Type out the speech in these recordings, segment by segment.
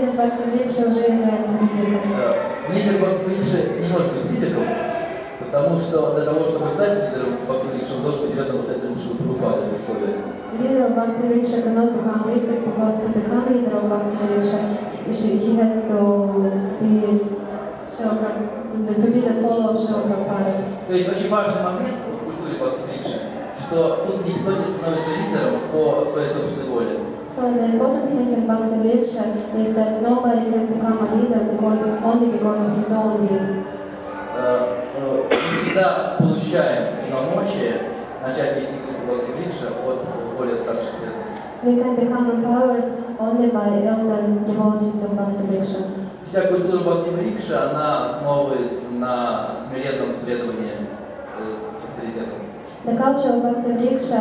лидер Бхакти-врикша уже является лидером. Лидер Бхакти-врикша не может быть лидером, потому что для того, чтобы стать лидером Бхакти-врикша, он должен быть рядом с этим Шилапрабхупадой в условиях. Leader of Bhakti-vriksha cannot become leader because to become leader of Bhakti-vriksha, he has to be the follower of Shilaprabhupada. То есть очень важный момент в культуре Бхакти-врикша, что тут никто не становится лидером по своей собственной воле. So the important thing in Bhakti-vriksha is that nobody can become a leader only because of his own will. Мы всегда получаем полномочия начать вести группу Бхакти-врикша от более старших лет. We can become empowered only by elder devotees of Bhakti-vriksha. Вся культура Бхакти-врикша, она основывается на смиренном следовании авторитетам. The culture of Bhakti-vriksha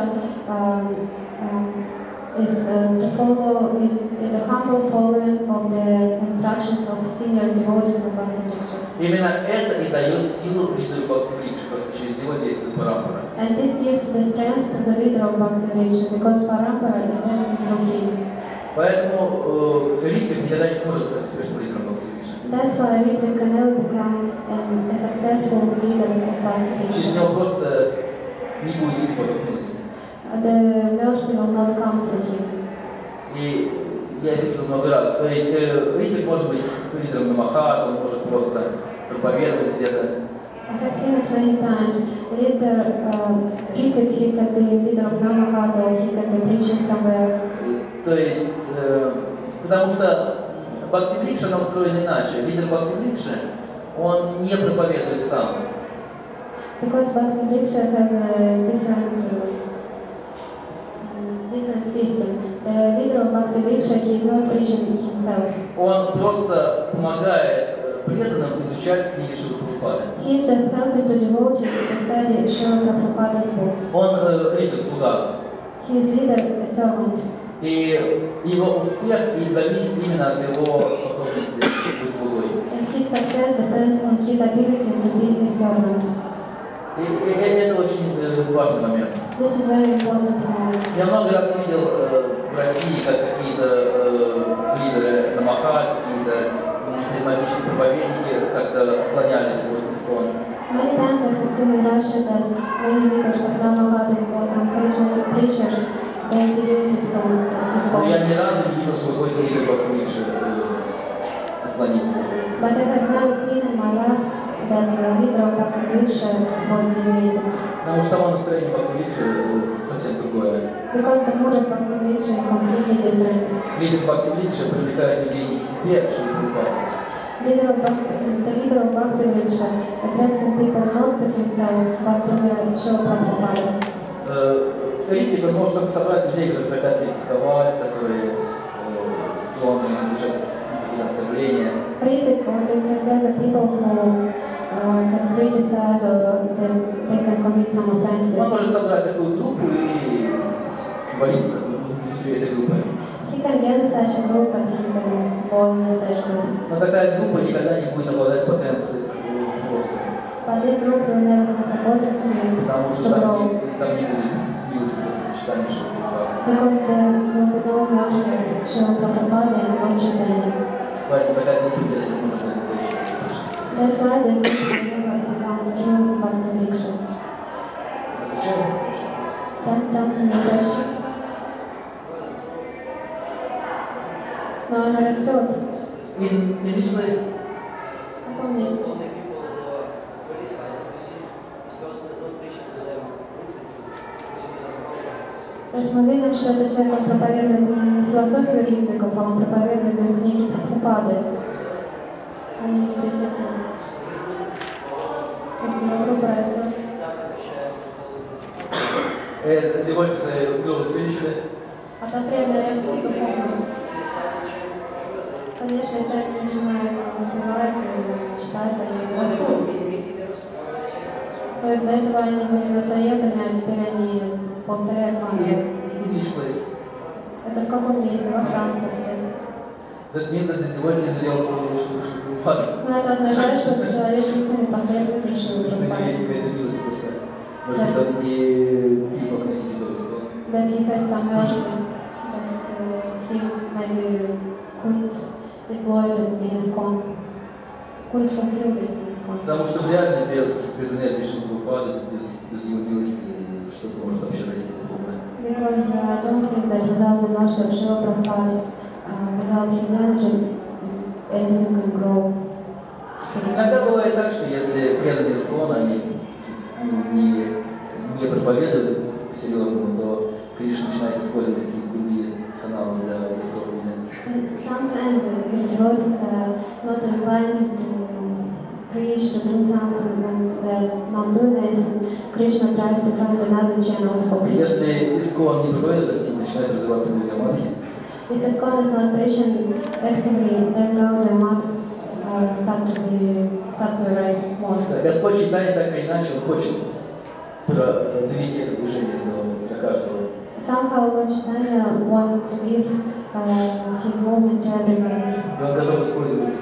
is to follow in the humble following of the instructions of senior devotees of Bhakti-vriksha. Именно это и дает силу лидеру Бхакти-врикша, потому что через него действует парампара. And this gives the strength to the leader of Bhakti-vriksha because parampara is acting through him. Поэтому Ритвик никогда не сможет стать успешным лидером Бхакти-врикша. That's why Rithvik can never become a successful leader of Bhakti-vriksha. Через него просто не будет идти поток милости. The mercy will not come through him. И я это видел много раз. То есть Ритвик может быть лидером на Махат, он может просто проповедовать где-то. I have seen it many times. Rithvik, he can be leader of Namahat or he can be preaching somewhere. То есть, потому что Бхакти-врикша, она устроена иначе. Лидер Бхакти-врикша, он не проповедует сам. Because Bhakti-vriksha has a different system. The leader of Bhakti-vriksha, he is not preaching himself. Он просто помогает преданным изучать книги Шилапрабхупады. He is just helping the devotees to study Srila Prabhupada's books. Он лидер-слуга. He is leader, a servant. И его успех зависит именно от его способности быть слугой. And his success depends on his ability to be a servant. И это очень важный момент. This is very important moment. Я много раз видел в России, как какие-то лидеры на Махат, какие-то харизматичные проповедники как-то отклонялись от ИСКОН. Many times I have seen in Russia that many leaders of Namahatis or some charismatic preachers, they deviated from Но я ни разу не видел, что какой-то лидер Бхакти-врикша отклонился. But I have never seen in my life that the leader of Bhakti-vriksha was deviated. Потому что само настроение Бхакти-врикша совсем другое. Because the mood of Bhakti-vriksha is completely different. Лидер Бхакти-врикша привлекает людей не к себе, а к Шилапрабхупаде. The leader of Bhakti-vriksha attracts people not to himself, but to the Srila Prabhupada. Ритвик может только собрать людей, которые хотят критиковать, которые склонны совершать какие-то оскорбления. Rithvik only can gather people who can criticize or they can commit some offenses. Он может собрать такую группу и молиться внутри этой группы. He can gather such a group and he can go in such group. Но такая группа никогда не будет обладать потенцией роста. But this group will never have a potency Потому что to grow. там не будет милостивого сочетания Шилапрабхупады. Because there will be no mercy of Srila Prabhupada and no Chaitanya. Поэтому такая группа никогда не сможет стать настоящей. That's why this group will never become a true Bhakti-vriksha. Отвечаю? That's answering the question. Но она растет. In this place, В каком месте? То есть мы видим, что этот человек проповедует не философию Ритвиков, а он проповедует им книги Прабхупады. Они не критикуют. Спасибо, группа растет. Девольцы grow spiritually. А там преданные растут духовно. Конечно, если они начинают успевать и читать, они растут. То есть до этого они были насоедами, а теперь они повторяют мантру. Это в каком месте? Во Франкфурте. Но это означает, что этот человек истинный последователь Шилы Прабхупады. That he has some mercy. Just he maybe couldn't deployed in ISKCON, couldn't fulfill this in ISKCON. Потому что вряд ли без энергии Шилы-Прабхупады, без его милости, что-то может вообще расти духовное. Because I don't think that without the mercy of Srila Prabhupada, without his energy, anything can grow spiritually. Иногда бывает так, что если преданные ISKCON, они не проповедуют по-серьезному, то Кришна начинает использовать какие-то другие каналы для проповеди. Sometimes the devotees are not inclined to preach, to do something when they're not doing anything. Krishna tries to find another channels for preaching. Если ISKCON не проповедует активно, начинает развиваться Гаудия Матхи. If ISKCON is not preaching actively, then Гаудия Матхи start to arise more. Господь Чайтанья так или иначе он хочет довести это движение до каждого. Somehow Lord Chaitanya want to give his movement to everybody. И он готов использовать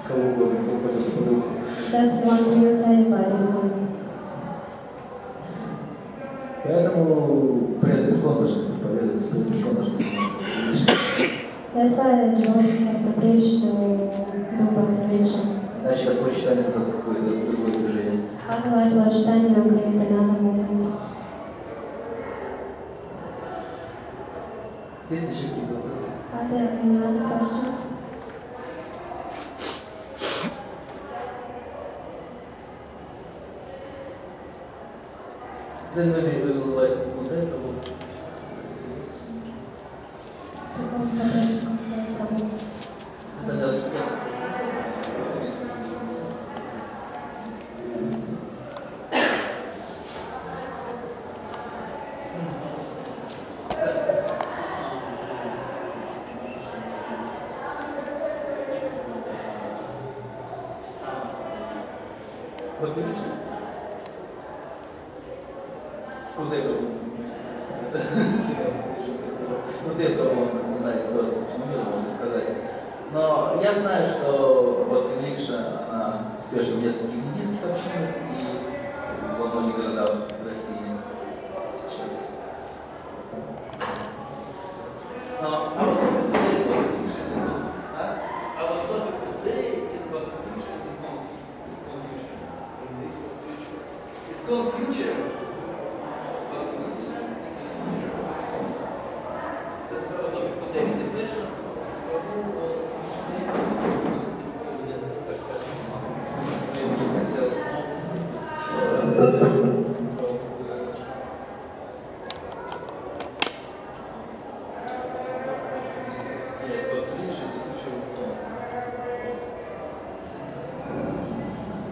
кого угодно, кто пойдет под руку. Just want to use anybody who is. Поэтому преданный ISKCON должен проповедовать, преданный ISKCON должен заниматься. That's why the devotees has to preach, to do Bhakti. Иначе Господь Чайтанья создаст какое-то другое движение. Otherwise, Lord Chaitanya will create another movement. Есть еще какие-то вопросы? Are there any other questions? За мной перебывает вот это вот. Вот видишь? Вот это. Ну ты пробовал, не знаю, ситуацию, почему можно сказать. Но я знаю, что Бхакти она успешна в нескольких индийских общинах и во многих городах России сейчас.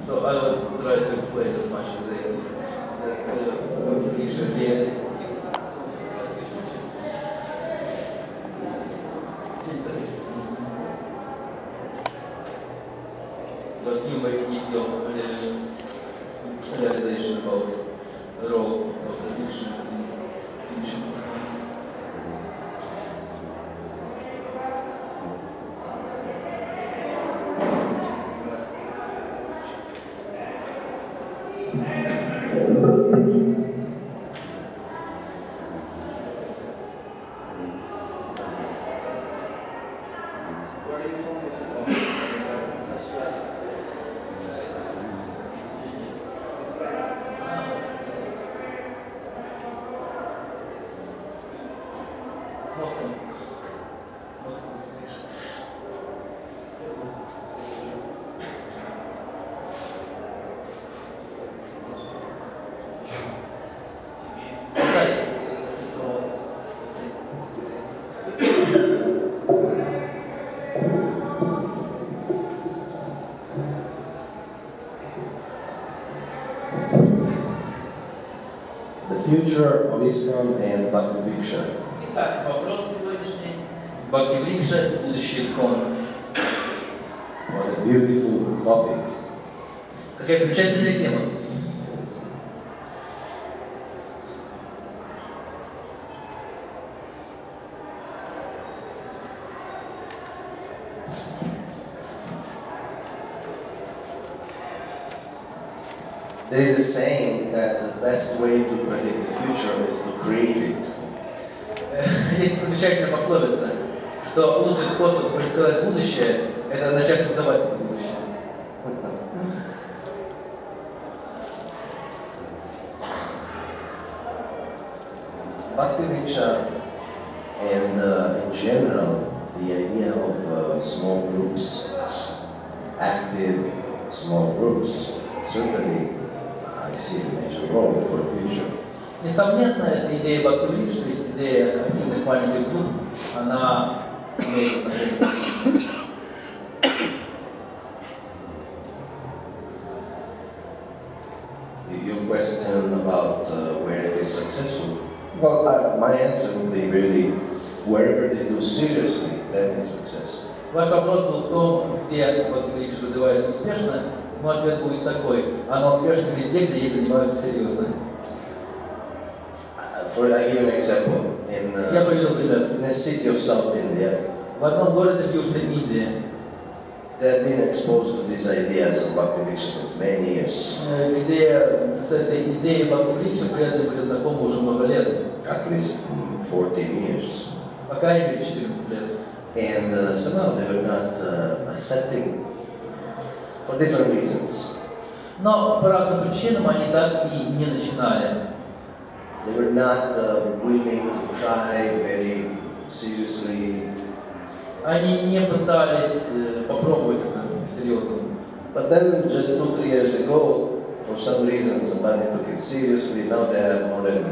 So I was trying to explain as much as I could that motivation here is but you may give your realization about the role of the vision in vision. Future of ISKCON and Bhakti. Итак, вопрос сегодняшний. Бхакти, будущее ISKCON. What a beautiful topic. Какая замечательная тема. There is a saying that the best way to predict the future is to create it. Есть замечательная пословица, что лучший способ предсказать будущее – это начать создавать это будущее. Bhakti-vriksha and in general, the idea of small groups, active small groups, certainly I see a major role for the future. Несомненно, эта идея Бхакти-врикш, то есть идея активных маленьких групп, она имеет отношение. Your question about where it is successful. Well, my answer would be really, wherever they do seriously, then it's successful. Ваш вопрос был в том, где Бхакти-врикш развивается успешно. Мой ответ будет такой: оно успешно везде, где ей занимаются серьезно. I give an example. Я приведу пример. In the city of South India, В одном городе в Южной Индии, they have been exposed to these ideas of Bhakti-vriksha since many years. где с этой идеей Бхакти-врикша преданные были знакомы уже много лет. At least 14 years. По крайней мере, 14 лет. And somehow they were not accepting for different reasons. Но по разным причинам они так и не начинали. They were not willing to try very seriously. Они не пытались попробовать это серьезно. But then, just 2-3 years ago, for some reason, somebody took it seriously. Now they have more than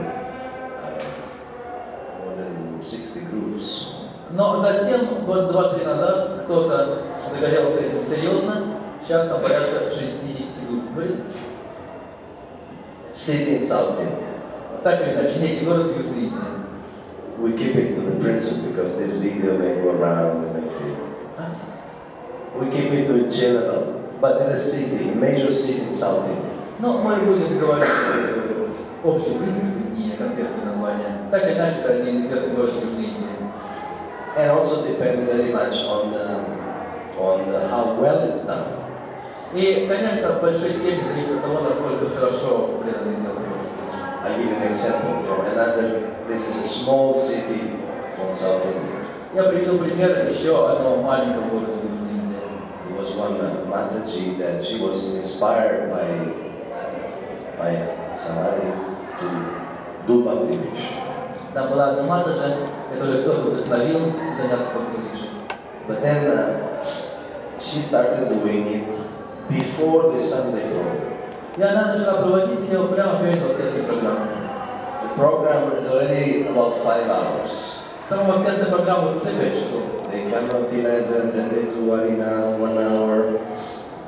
60 groups. Но затем, год, 2-3 назад, кто-то загорелся этим серьезно. Сейчас там порядка 60 групп. City in South India. Так или иначе, некий город в Южной Индии. We keep it to the principle because this video may go around and may feel. We keep it to general, but in a city, a major city in South India. Но мы будем говорить общий принцип, не конкретные названия. Так или иначе, это один известный город в Южной Индии. And also depends very much on how well it's done. И, конечно, в большой степени зависит от того, насколько хорошо преданные делают. I give an example from another. This is a small city from South India. Я приведу пример еще одного маленького города в Южной Индии. There was one Mataji that she was inspired by somebody to do Bhakti-vriksha. Там была одна матаджа, которую кто-то вдохновил заняться Бхакти-врикшей. But then she started doing it before the Sunday program. И она начала проводить ее прямо перед воскресной программой. The program is already about 5 hours. Сама воскресная программа уже 5 часов. They come at 11, then they do Harina 1 hour,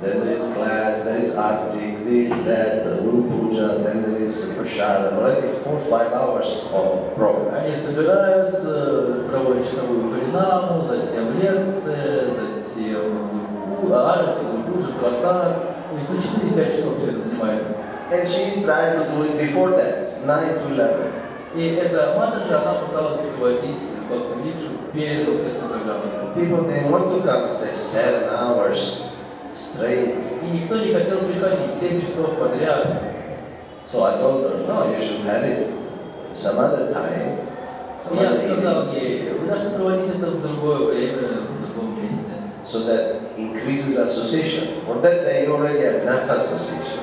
then there is class, there is artik, this, that, Guru Puja, then there is Prashadam. Already 4-5 hours of program. Они собираются, проводят часовую харинаму, затем лекции, затем арати, Гуру-пуджа, прасад. То есть на 4-5 часов все это занимает. And she tried to do it before that, 9 to 11. И эта матаджа, она пыталась проводить Бхакти-врикшу перед воскресной программой. People didn't want to come, stay 7 hours straight. И никто не хотел приходить 7 часов подряд. So I told her, no, you should have it some other time. И я сказал ей, вы должны проводить это в другое время, в другом месте. So that increases association. For that day you already have enough association.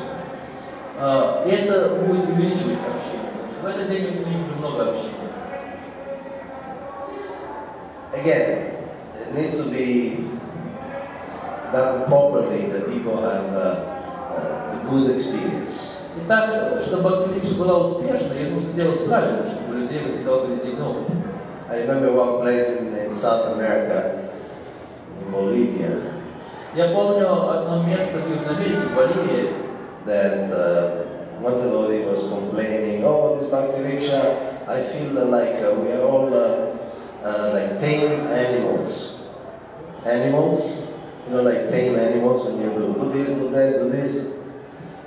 Это будет увеличивать общение. В этот день у них уже много общения. Again, it needs to be done properly, that people have a good experience. Итак, чтобы Бхакти-врикша была успешной, ее нужно делать правильно, чтобы у людей возникал позитивный опыт. I remember one place in South America, in Bolivia, Я помню одно место в Южной Америке, в Боливии, that one devotee was complaining, oh, this Bhakti-vriksha, I feel like we are all like tame animals. Animals? You know, like tame animals, when you do this, do that, do this.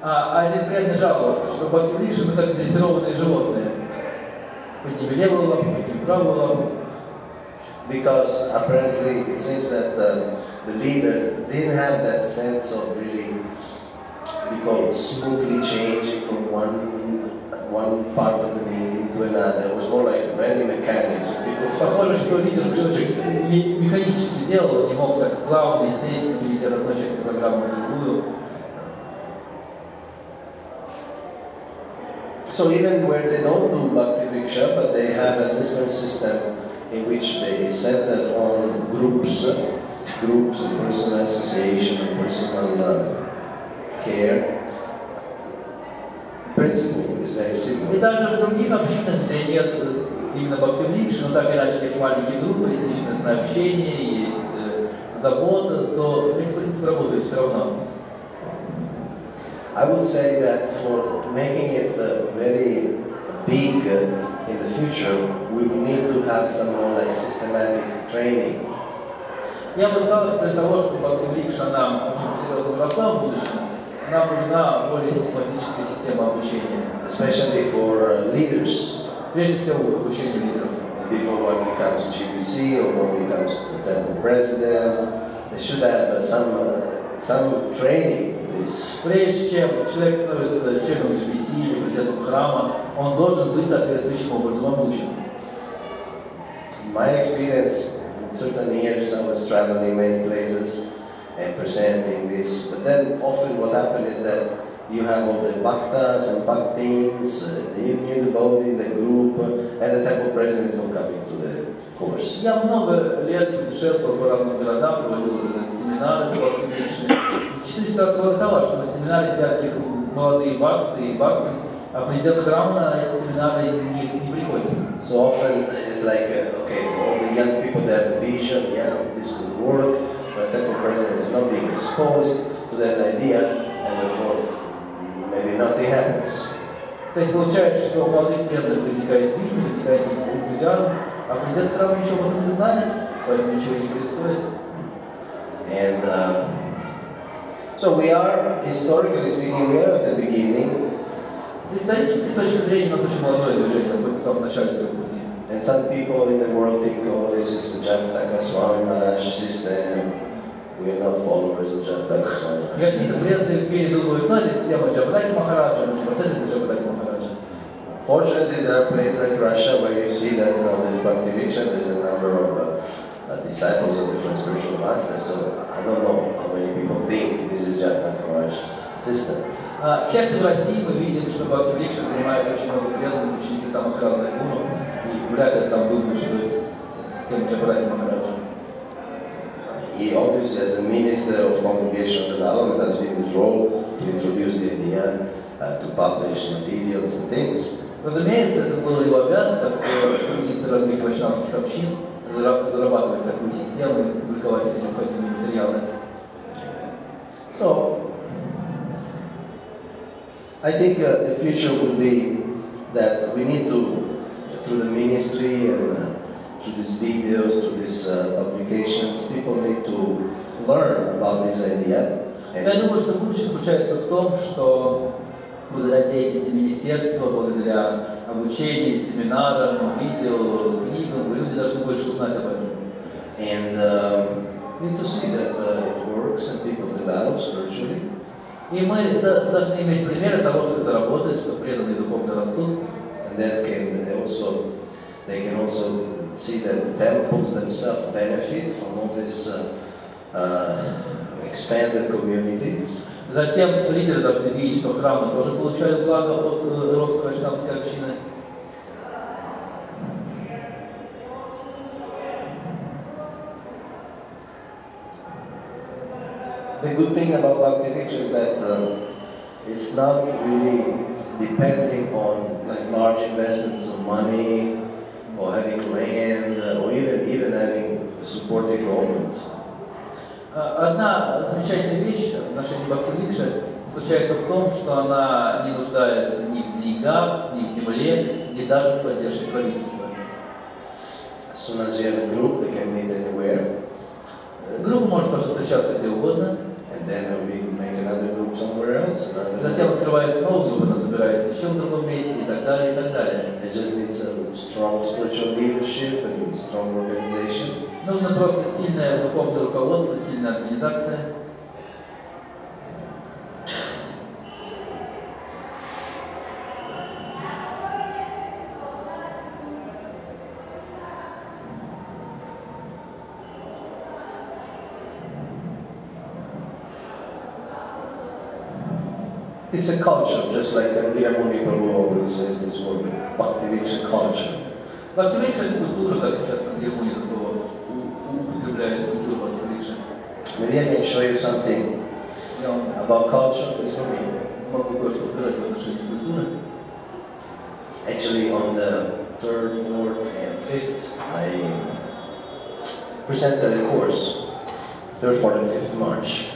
один преданный жаловался, что Бхакти-врикша мы как дрессированные животные. Подними левую лапу, подними правую лапу. Because apparently it seems that the leader didn't have that sense of really, we call it smoothly changing from one part of the meeting to another. It was more like very mechanical. So people thought. Похоже, что лидер все очень механически делал, он не мог так плавно, естественно, перейти от одной части программы к другую. So even where they don't do Bhakti Vriksha, but they have a different system in which they set their own groups, personal association, personal care. Principle is very simple. И даже в других общинах, где нет именно Бхакти Врикша, но так или иначе есть маленькие группы, есть личностное общение, есть забота, то эти принципы работают все равно. I would say that for making it very big in the future, we need to have some more like systematic training. Я бы сказал, что для того, чтобы Бхакти Врикша нам очень серьезно росла в будущем, нам нужна более систематическая система обучения. Especially for leaders. Прежде всего, обучение лидеров. Before one becomes GBC or one becomes the temple president, they should have some training. Прежде чем человек становится членом GBC или президентом храма, он должен быть соответствующим образом обучен. My experience in certain years, I was traveling many places and presenting this, but then often what happened is that you have all the bhaktas and bhaktins, the new devotee in the group, and the temple president is not coming to the course. Я много лет путешествовал по разным городам, проводил семинары по Бхакти Врикше. Чуть-чуть раз бывало, что на семинаре сидят такие молодые бхакты и бхакти, а президент храма на эти семинары не приходит. So often it's like, okay, all the young people that have a vision, yeah, this could work, but the temple president is not being exposed to that idea, and therefore maybe nothing happens. То есть получается, что у молодых преданных возникает видение, возникает энтузиазм, а президент храма ничего об этом не знает, поэтому ничего не происходит. And so we are, historically speaking, we are at the beginning. С исторической точки зрения у нас очень молодое движение, находится в самом начале своего пути. And some people in the world think, oh, this is the Jataka Swami Maharaj system. We are not followers of Jataka Swami Maharaj. Какие-то преданные в мире думают, ну это система Джабадаки Махараджа, мы последователи Джабадаки Махараджа. Fortunately, there are places like Russia where you see that there's Bhakti Vriksha, there's a number of disciples of different spiritual masters, so I don't know how many people think this is Jataka Maharaj system. К счастью, в России мы видим, что Бхакти Врикша занимается очень много преданных, ученики самых разных гуру, и вряд ли там думают, что это система Джабадаки Махараджа. He obviously, as a minister of congregational development, has been his role to introduce the idea, to publish materials and things. Разумеется, это было его обязанность, как министр развития вайшнавских общин, зарабатывать такую систему и публиковать все необходимые материалы. So, I think the future will be that we need to, through the ministry and through these videos, through these publications, people need to learn about this idea. Я думаю, что будущее заключается в том, что благодаря деятельности министерства, благодаря обучению, семинарам, видео, книгам, люди должны больше узнать об этом. And need to see that it works and people develop spiritually. И мы должны иметь примеры того, что это работает, что преданные духовно растут. And then they can also see that temples themselves benefit from all this expanded community. Затем лидеры должны видеть, что храмы тоже получают благо от роста вайшнавской общины. The good thing about Bhakti Vriksha is that it's not really depending on like large investments of money or having land or even having a supportive government. Одна замечательная вещь в отношении Бхакти Врикши заключается в том, что она не нуждается ни в деньгах, ни в земле, ни даже в поддержке правительства. As soon as you have a group, they can meet anywhere. Группа может тоже встречаться где угодно. And then we make another group somewhere else. Затем открывается новая группа, она собирается еще в другом месте и так далее, и так далее. It just needs a strong spiritual leadership and strong organization. Нужно просто сильное духовное руководство, сильная организация. It's a culture, just like Andira Muni Prabhu always says this word, Bhakti Riksha culture. Бхакти врикш это культура, как сейчас Andira Muni это слово употребляет, культуру Бхакти врикша. Maybe I can show you something about culture. This will be. Могу кое-что показать в отношении культуры. Actually, on the 3rd, 4th, and 5th, I presented a course. 3rd, 4th, and 5th March.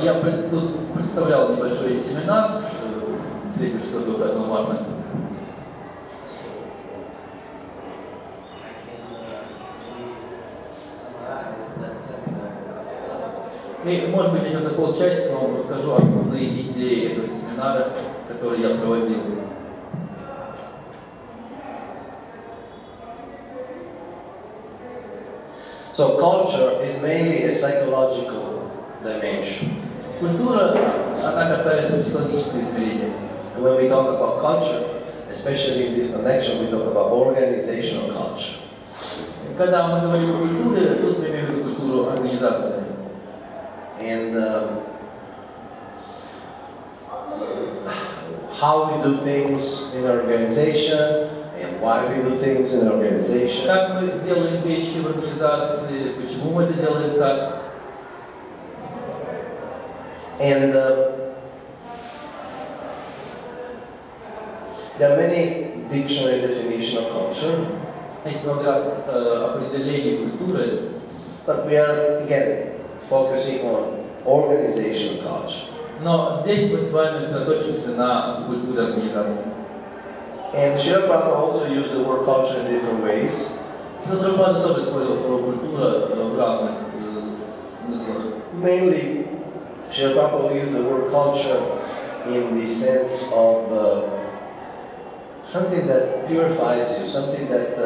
Я тут представлял небольшой семинар 3, 4, 5 марта. И, может быть, сейчас за полчасика вам расскажу основные идеи этого семинара, который я проводил. So culture is mainly a psychological dimension. Культура, она касается психологического измерения. And when we talk about culture, especially in this connection, we talk about organizational culture. Когда мы говорим о культуре, тут мы имеем в виду культуру организации. And how we do things in an organization, and why we do things in an organization. Как мы делаем вещи в организации, почему мы это делаем так. And there are many dictionary definitions of culture. Есть много разных определений культуры. But we are again focusing on organizational culture. Но здесь мы с вами сосредоточимся на культуре организации. And Srila Prabhupada also used the word culture in different ways. Шрила Прабхупада тоже использовал слово культура в разных смыслах. Mainly, Srila Prabhupada used the word culture in the sense of something that purifies you, something that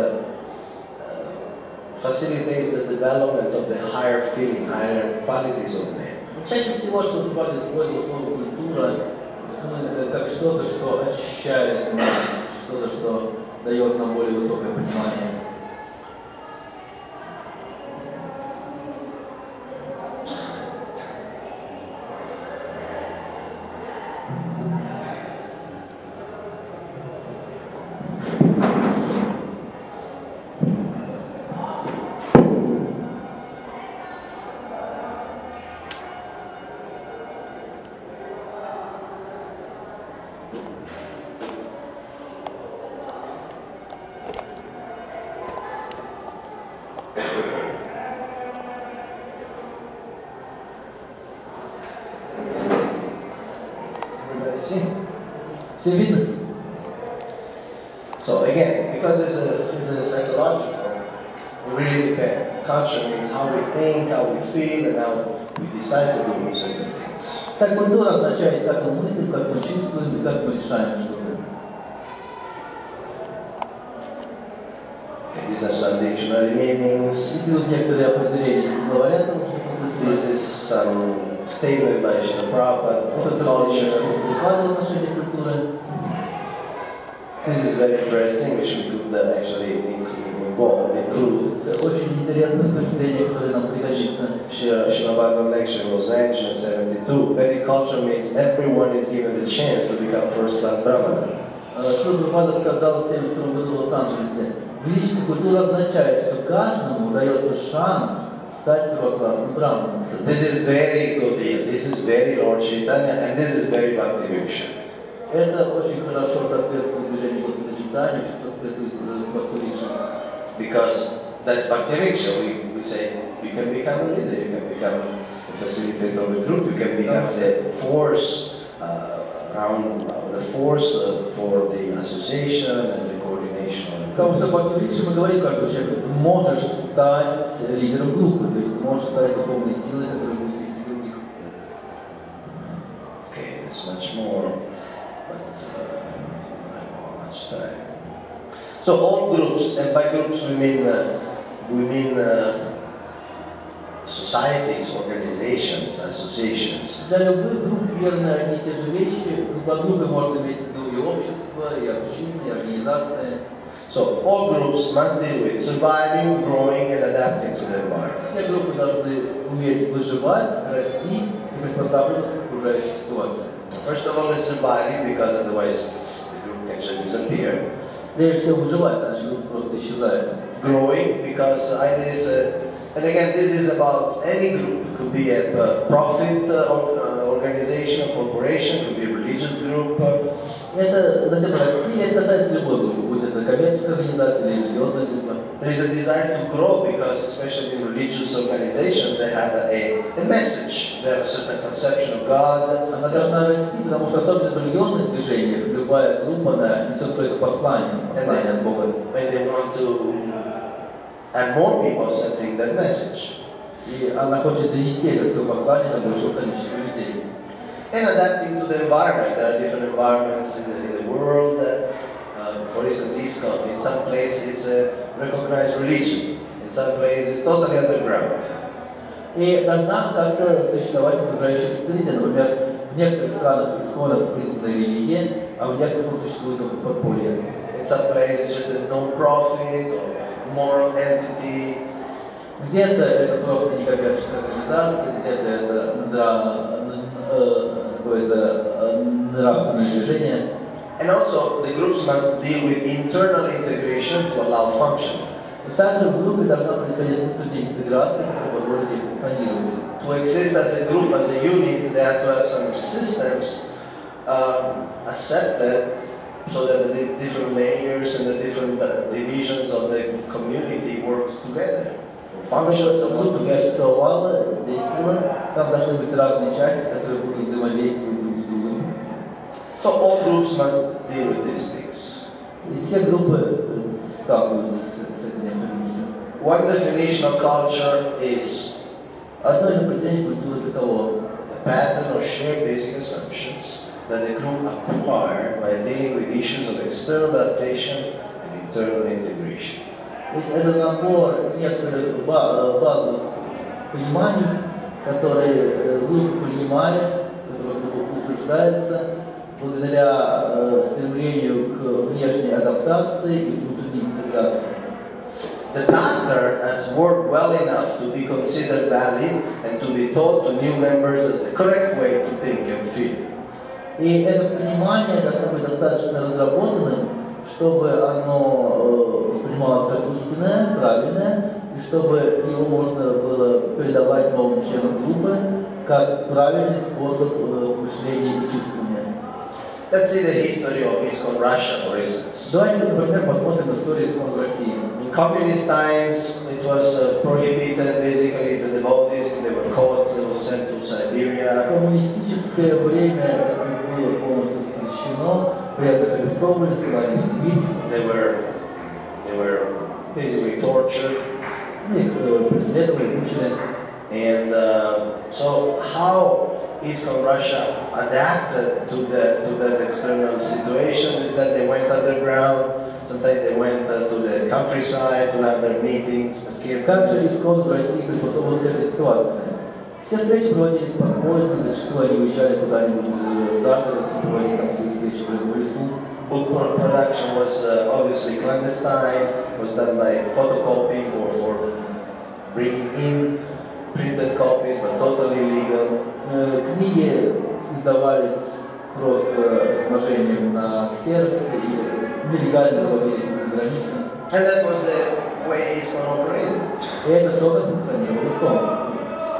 facilitates the development of the higher feeling, higher qualities of man. Чаще всего Шрила Прабхупада использовал слово культура как что-то, что очищает нас, что-то, что дает нам более высокое понимание. Все видно? So again, because it's a psychological, it really depends. Culture means how we think, how we feel, and how we decide to do certain things. Так культура означает, как мы мыслим, как мы чувствуем и как мы решаем что-то. Okay, these are some dictionary meanings. Эти вот некоторые определения из словаря там что-то. This is some statement by Srila Prabhupada on culture. This is very interesting, which we could actually include. Очень интересное утверждение, которое нам пригодится. Srila Prabhupada lecture in Los Angeles 72. Vedic culture means everyone is given the chance to become first-class Brahmana. Шрила Прабхупада сказал в 1972 году в Лос-Анджелесе: ведическая культура означает, что каждому дается шанс стать первоклассным браманом. So this is very good deal. This is very Lord Chaitanya, and this is very Bhakti Riksha. Это очень хорошо соответствует движению Господа Чайтаньи, что соответствует Бхакти врикше. Because that's Bhakti Riksha. We say you can become a leader, you can become a facilitator of a group, you can become the force for the association and the coordination. Потому что в Бхакти врикше мы говорим каждому человеку: ты можешь стать лидером группы, то есть ты можешь стать духовной силой, которая будет вести других. Okay, there's much more, but I don't have much time. So all groups, and by groups we mean societies, organizations, associations. Для любых групп верны одни и те же вещи. Под группой можно иметь в виду и общество, и общины, и организации. So all groups must deal with surviving, growing, and adapting to the environment. Все группы должны уметь выживать, расти и приспосабливаться к окружающей ситуации. First of all, it's surviving, because otherwise the group can just disappear. Прежде всего выживать, иначе группа просто исчезает. Growing, because ideas, and again, this is about any group. It could be a profit organization, a corporation, it could be a religious group. Это затем расти, это касается любой группы, будь это коммерческая организация или религиозная группа. There is a desire to grow, because especially in religious organizations, they have a message. They have a certain conception of God. Она должна расти, потому что особенно в религиозных движениях любая группа несет какое-то послание от Бога. When they want to have more people accepting that message. И она хочет донести это свое послание на большое количество людей. And adapting to the environment. There are different environments in the world. For instance, ISKCON. In some places it's a recognized religion. In some places it's totally underground. И должна как-то существовать окружающая среда. Например, в некоторых странах ИСККОН это признанная религия, а в некоторых он существует только подполье. In some places it's just a non-profit or moral entity. Где-то это просто некоммерческая организация, где-то это какое-то нравственное движение. And also, the groups must deal with internal integration to allow function. Также в группе должна происходить внутренняя интеграция, которая позволит ей функционировать. To exist as a group, as a unit, they have to have some systems accepted, so that the different layers and the different divisions of the community work together. Functions of all together. Существовало, действовало, там должны быть разные части, которые будут взаимодействовать друг с другом. So all groups must deal with these things. И все группы сталкиваются с этой необходимостью. One definition of culture is Одно из определений культуры таково. the pattern of shared basic assumptions that the group acquire by dealing with issues of external adaptation and internal integration. То есть это набор некоторых базовых пониманий, которые группа принимает, которые группа утверждается благодаря стремлению к внешней адаптации и внутренней интеграции. The pattern has worked well enough to be considered valid and to be taught to new members as the correct way to think and feel. И это понимание должно быть достаточно разработанным, чтобы оно воспринималось как истинное, правильное, и чтобы его можно было передавать новым членам группы как правильный способ мышления и чувствования. Let's see the history of ISKCON Russia, for instance. Давайте, например, посмотрим историю ИСККОН в России. In communist times, it was prohibited. Basically, the devotees, they were caught, they were sent to Siberia. В коммунистическое время это было полностью запрещено. Преданных арестовывали, ссылали в Сибирь. They were basically tortured. Их преследовали, мучили. And so, how ISKCON Russia adapted to that external situation is that they went underground. Sometimes they went to the countryside to have their meetings. Как же ИСККОН в России приспособился к этой ситуации? Все встречи проводились спокойно, зачастую они уезжали куда-нибудь за город, все проводили там свои встречи в лесу. Book production was obviously clandestine. It was done by photocopying for bringing in printed copies, but totally illegal. Книги издавались просто размножением на ксероксе и нелегально заводились за границей. And that was the way ISKCON operated. И это то, как функционировал ИСККОН.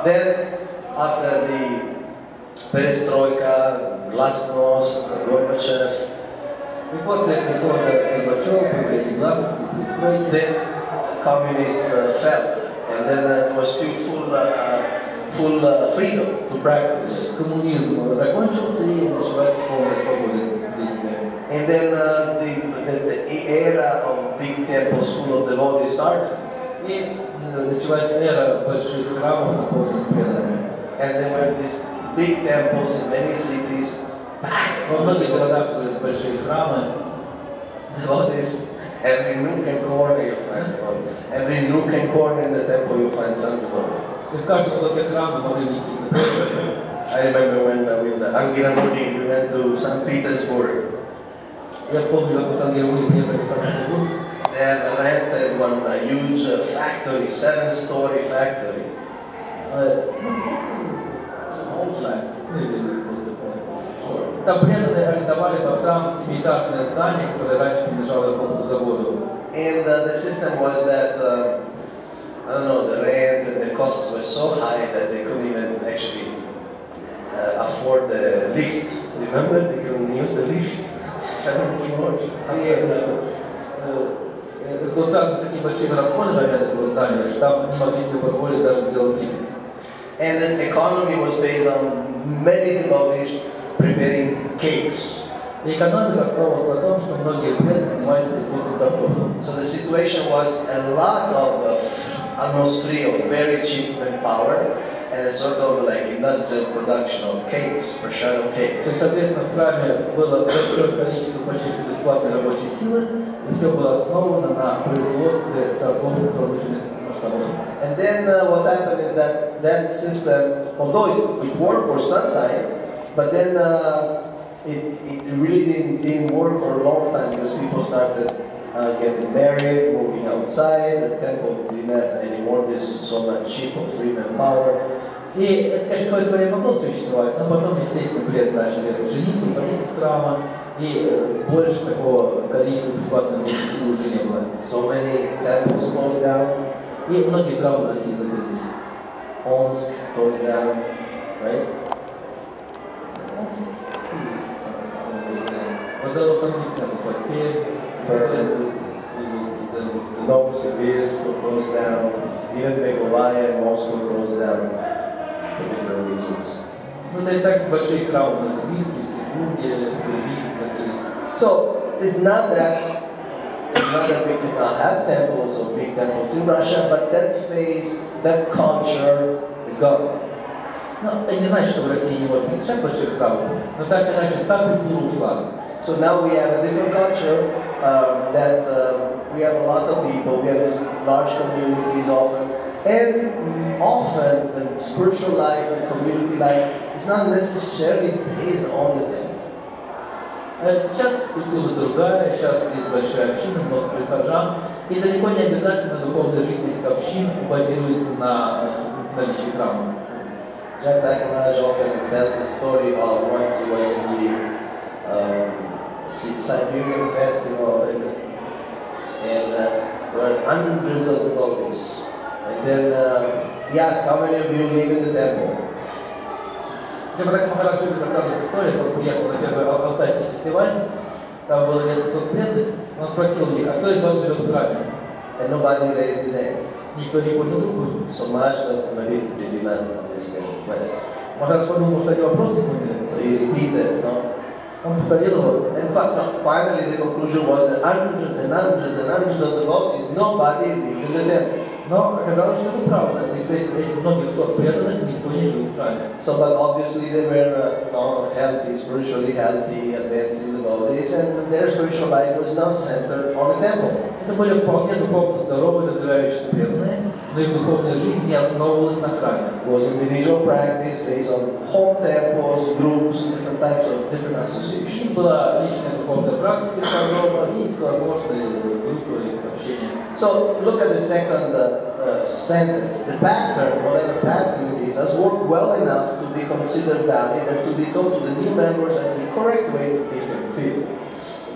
Then, after the perestroika, glasnost, Gorbachev, И после прихода Горбачева, появления гласности, перестройки, then communists fell, and then it was full freedom to practice. коммунизм закончился и началась полная свобода действия. And then the era of big temples full of devotees started. И началась эра больших храмов, наполненных преданными. And there were these big temples in many cities. Во многих городах были большие храмы. Devotees, every nook and corner you find devotee. Every nook and corner in the temple you find some devotee. И в каждом уголке храма могли вести. I remember when with Angira Muni we went to St. Petersburg. Я помню, как мы с Ангелом приехали в Санкт-Петербург. They had rented one huge factory, 7-story factory. Old factory. там преданные арендовали под храм 7-этажное здание, которое раньше принадлежало какому-то заводу. And the system was that, I don't know, the rent and the costs were so high that they couldn't even actually afford the lift. Remember, they couldn't use the lift. 7 floors. Это было связано с такими большими расходами аренды этого здания, что там не могли себе позволить даже сделать лифт. And the economy was based on many devotees preparing cakes. И экономика основывалась на том, что многие преданные занимались производством тортов. So the situation was a lot of almost free or very cheap manpower and a sort of like industrial production of cakes, prashadam cakes. Соответственно, в храме было большое количество почти что бесплатной рабочей силы, и все было основано на производстве торгов промышленных масштабов. And then what happened is that system, although it worked for some time, but then it really didn't work for a long time because people started getting married, moving outside. The temple didn't have anymore this so much cheap or free manpower. И это, конечно, какое-то время могло существовать, но потом, естественно, преданные начали жениться, уходить из храма, и больше такого количества бесплатной рабочей силы уже не было. So many temples closed down. И многие храмы в России закрылись. Homes closed down, right? Novosibirsk closed down. Even Megovaya and Moscow closed down for different reasons. Ну, то есть так большие храмы в Новосибирске, в Петербурге, в Перми закрылись. So it's not that we cannot have temples or big temples in Russia, but that phase, that culture is gone. Ну, это не значит, что в России не может быть сейчас больших храмов, но так иначе, та культура ушла. So now we have a different culture that we have a lot of people, we have these large communities often, and often the spiritual life, the community life is not necessarily based on the temple. Сейчас культура другая, сейчас есть большая община, много прихожан, и далеко не обязательно духовная жизнь этих общин базируется на наличии храма. Jagtak Maharaj often tells the story of once he was in the Siberian festival, and there were hundreds of devotees. And then he asked, how many of you live in the temple? Jagtak Maharaj любит рассказывать историю, он приехал на первый алтайский фестиваль, там было несколько сот преданных, он спросил их, а кто из вас живет в храме? And nobody raised his hand. Никто не поднял руку. So Maharaj thought maybe they did not understand the question. Маharaj подумал, что они вопрос не поняли. So he repeated, no? Он повторил его. In fact, finally the conclusion was that hundreds and hundreds and hundreds of devotees, nobody lived in the temple. Но оказалось, что это правда. Из этих многих сот преданных никто не жил в храме. So, but obviously they were healthy, spiritually healthy, advancing devotees, and their spiritual life was not centered on the temple. Это были вполне духовно здоровые, развивающиеся преданные, но их духовная жизнь не основывалась на храме. It was individual practice based on home temples, groups, different types of different associations. Была личная духовная практика дома и всевозможные группы общения. So look at the second sentence. The pattern, whatever pattern it is, has worked well enough to be considered valid and to be taught to the new members as the correct way to think and feel.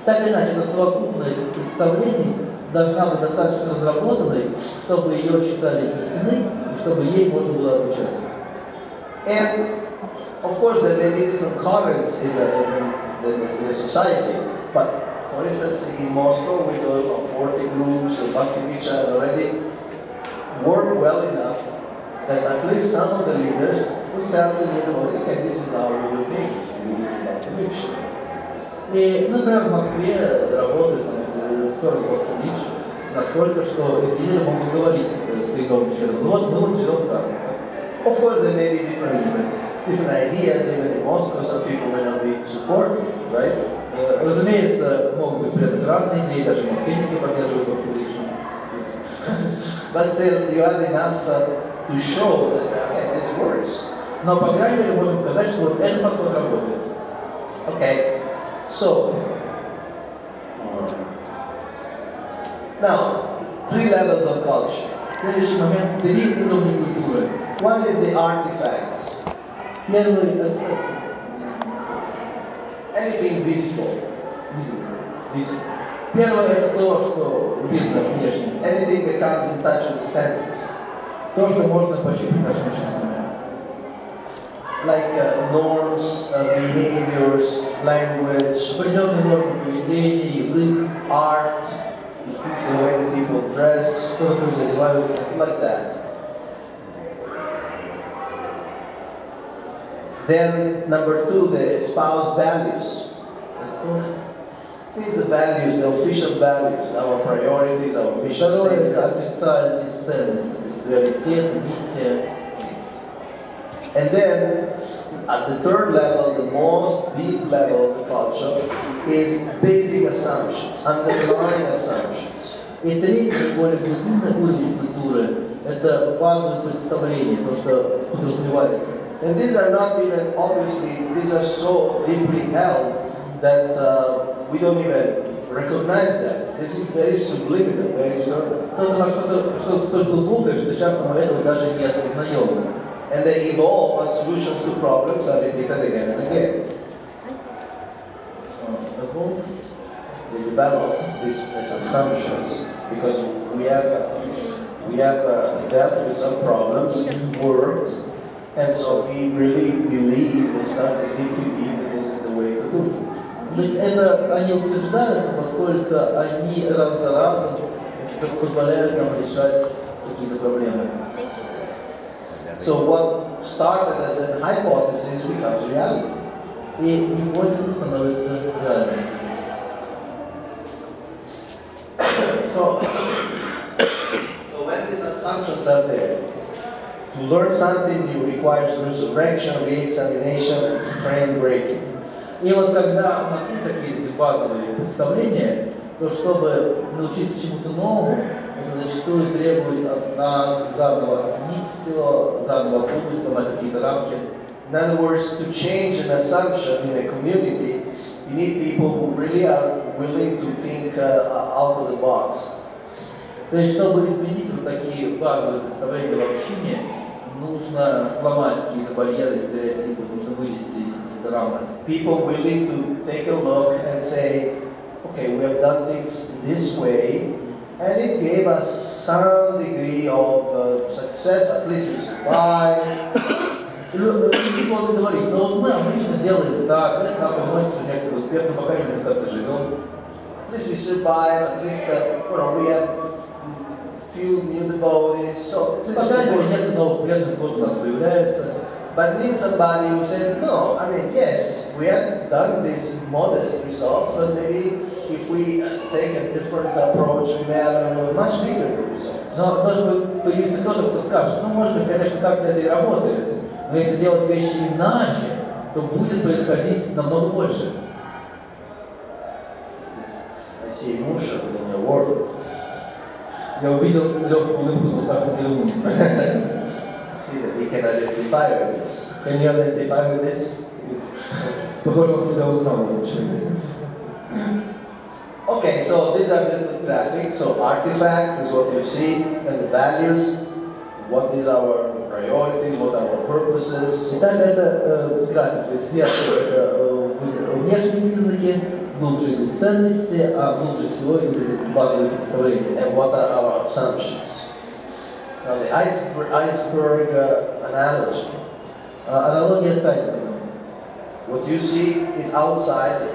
Так или иначе, эта совокупность представлений должна быть достаточно разработанной, чтобы ее считали истиной и чтобы ей можно было обучаться. And of course, there may be different currents in the society, but for instance, in Moscow, we know 40 groups of Bhakti had already worked well enough that at least some of the leaders would tell the leader, okay, this is how we do things, we do it Bhakti. И, например, в Москве работает 40 лидеров настолько, что лидеры могут говорить своим новым членам, ну вот мы вот живем так. Of course, there may be different ideas, even in Moscow, some people may not be supportive, right? Разумеется, могут быть преданные разные идеи, даже в Москве не все поддерживают врикш. But still, you have enough to show that, okay, this works. Но, по крайней мере, можем показать, что вот этот подход работает. Okay, so, now, 3 levels of culture. Следующий момент, 3 уровня культуры. One is the artifacts. Первый anything visible. Visible. Первое это то, что видно внешне. Anything that comes in touch with the senses. То, что можно пощупать нашими чувствами. Like norms, behaviors, language, Определенные нормы поведения, язык, art, the way that people dress, кто как люди одеваются. like that. Then number 2, the espoused values. These are values, the official values, our priorities, our mission statements. Официальные ценности, приоритеты, миссия. And then at the third level, the most deep level of the culture is basic assumptions, underlying assumptions. И третий, более глубинный уровень культуры, это базовые представления, то, что подразумевается. And these are not even, obviously, these are so deeply held that we don't even recognize them. This is very subliminal, very subtle. Это что столь глубокое, что часто мы этого даже не осознаем. And they evolve as solutions to problems are repeated again and again. They develop these assumptions because we have dealt with some problems, worked, and so we really believe and started deeply believe that this is the way to do it. То есть это они утверждаются, поскольку они раз за разом позволяют нам решать какие-то проблемы. So what started as an hypothesis becomes reality. И гипотеза становится реальностью. So when these assumptions are there, to learn something new requires resurrection, re-examination, and frame breaking. И вот когда у нас есть какие-то базовые представления, то чтобы научиться чему-то новому, это зачастую требует от нас заново оценить все, заново обдумать, сломать какие-то рамки. In other words, to change an assumption in a community, you need people who really are willing to think out of the box. То есть, чтобы изменить вот такие базовые представления в общине, нужно сломать какие-то барьеры, стереотипы, нужно вылезти из каких-то рамок. People willing to take a look and say, okay, we have done things this way, and it gave us some degree of success, at least we survived. Люди могут говорить, но вот мы обычно делаем так, это нам приносит уже некоторый успех, но пока мы как-то живем. At least we survive, at least we have few new devotees, so it's Пока несколько новых преданных у нас появляется. But need somebody who said, no, I mean, yes, we have done these modest results, but maybe if we take a different approach, we may have much bigger results. Но должен появиться кто-то, кто скажет, ну, может быть, конечно, как-то это и работает, но если делать вещи иначе, то будет происходить намного больше. I see emotion in your word. Я увидел легкую улыбку в устах Андрея. See that he can identify with this. Can you identify with this? Похоже, он себя узнал в этом человеке. Okay, so these are different graphics. So artifacts is what you see, and the values. What is our priorities? What are our purposes? Итак, это график, то есть сверху это внешние признаки, глубже идут ценности, а глубже всего идут базовые представления. And what are our assumptions? Now the iceberg analogy. Аналогия с айсбергом. What you see is outside the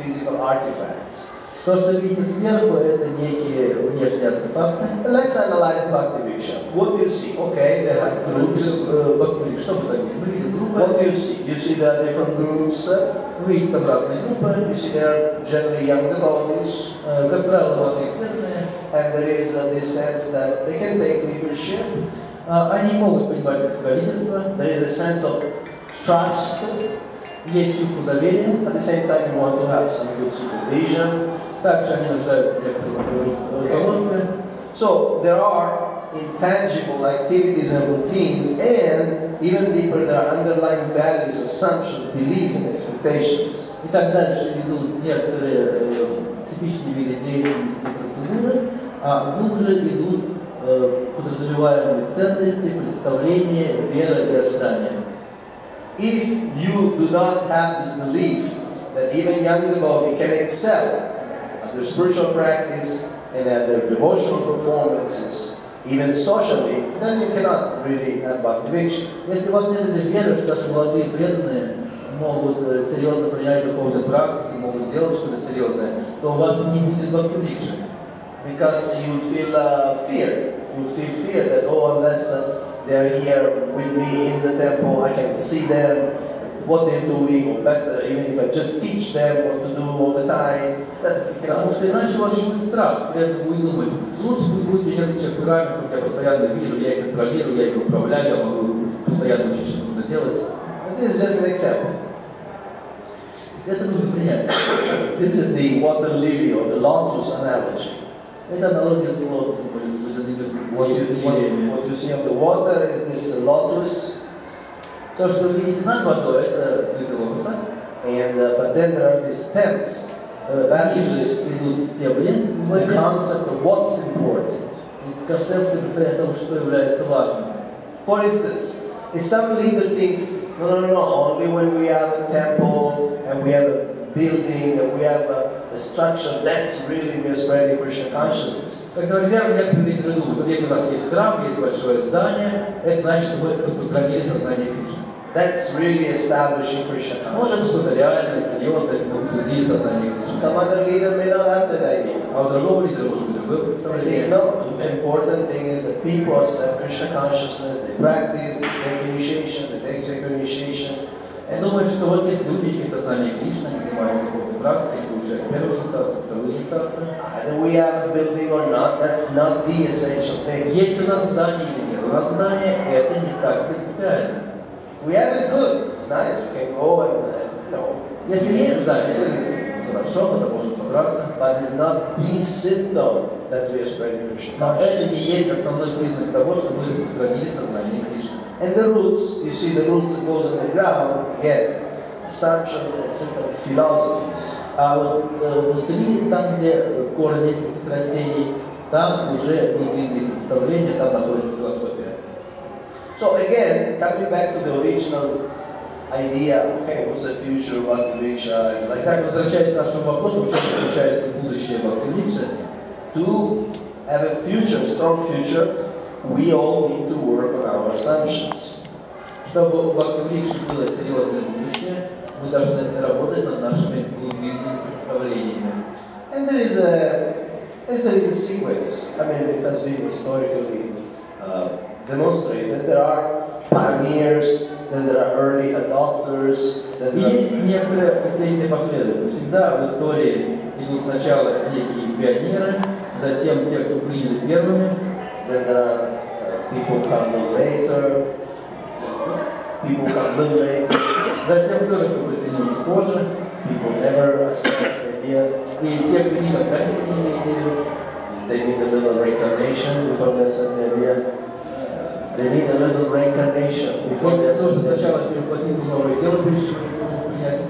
physical artifacts. То, что видите сверху, это некие внешние артефакты. Let's analyze Bhakti. What do you see? Okay, they have groups. Бхакти, что вы так видите? Мы видим группы. What do you see? You see there are different groups. Вы видите там разные группы. You see there are generally young devotees. Как правило, молодые преданные. And there is this sense that they can take leadership. Они могут принимать на себя лидерство. There is a sense of trust. Есть чувство доверия. At the same time, you want to have some good supervision. Также они нуждаются в некотором руководстве. So there are intangible activities and routines, and even deeper, there are underlying values, assumptions, beliefs, and expectations. И так дальше идут некоторые типичные виды деятельности и процедуры, а глубже идут подразумеваемые ценности, представления, вера и ожидания. If you do not have this belief that even young devotee can excel at their spiritual practice and at their devotional performances, even socially, then you cannot really have Bhakti Vriksha. Если у вас нет этой веры, что даже молодые преданные могут серьезно принять духовную практику, могут делать что-то серьезное, то у вас не будет Бхакти Vrikша. Because you feel fear. You feel fear that, oh, unless they are here with me in the temple, I can see them, what they're doing, or better, even if I just teach them what to do all the time, that you cannot. Потому что иначе у вас будет страх, преданный будет думать, лучше пусть будет мне несколько человек руками, как я постоянно вижу, я их контролирую, я их управляю, я могу постоянно учить, что нужно делать. But this is just an example. Это нужно принять. This is the water lily or the lotus analogy. Это аналогия с лотосом, What you see of the water is this lotus. То, что вы видите над водой, это цветы лотоса. And but then there are these stems. Идут стебли. The concept of what's important. Концепция представляет о том, что является важным. For instance, if some leader thinks, no, only when we have a temple and we have a building and we have a structure, that's really we are spreading Krishna consciousness. Как, например, некоторые лидеры думают, вот если у нас есть храм, есть большое здание, это значит, что мы распространили сознание Кришны. That's really establishing Krishna Вот это что-то consciousness. реальное, серьезное, это мы утвердили сознание Кришны. Some other leader may not have that idea. А у другого лидера может быть другое I представление. think no, the important thing is that people accept Krishna consciousness, they practice, they take initiation, they take sacred initiation. Он думает, что вот если люди видят сознание Кришны, они занимаются духовной практикой, они получают первую инициацию, вторую инициацию. Either we have a building or not, that's not the essential thing. Есть у нас здание или нет у нас здания, это не так принципиально. If we have it good, it's nice, we can go and Если есть здание, facilitate. хорошо, мы там можем собраться. But it's not the symptom that we are spreading Krishna Но это consciousness. не есть основной признак того, что мы распространили сознание Кришны. And the roots, you see the roots that goes on the ground, again, assumptions and certain philosophies. А вот внутри, там где корни растений, там уже глубинные представления, там находится философия. So again, coming back to the original idea, okay, what's the future of Bhakti Vriksha and like Так, that. возвращаясь к нашему вопросу, в чем заключается будущее Бхакти Vrikша? To have a future, strong future, we all need to work on our assumptions. Чтобы у Бхакти Vrikша было серьезное будущее, мы должны работать над нашими глубинными представлениями. And there is a sequence. I mean, it has been historically demonstrated. There are pioneers, then there are early adopters, then there Есть некоторая естественная последовательность. Всегда в истории идут сначала некие пионеры, затем те, кто приняли первыми, are people come a little later, people come a little later, затем кто присоединился позже, people never accept the idea. и те, кто никогда не приняли идею. They need a little reincarnation before they accept the idea. They need a little reincarnation before Вот they нужно accept the idea. сначала переплатить в новое тело, прежде чем это смогут принять.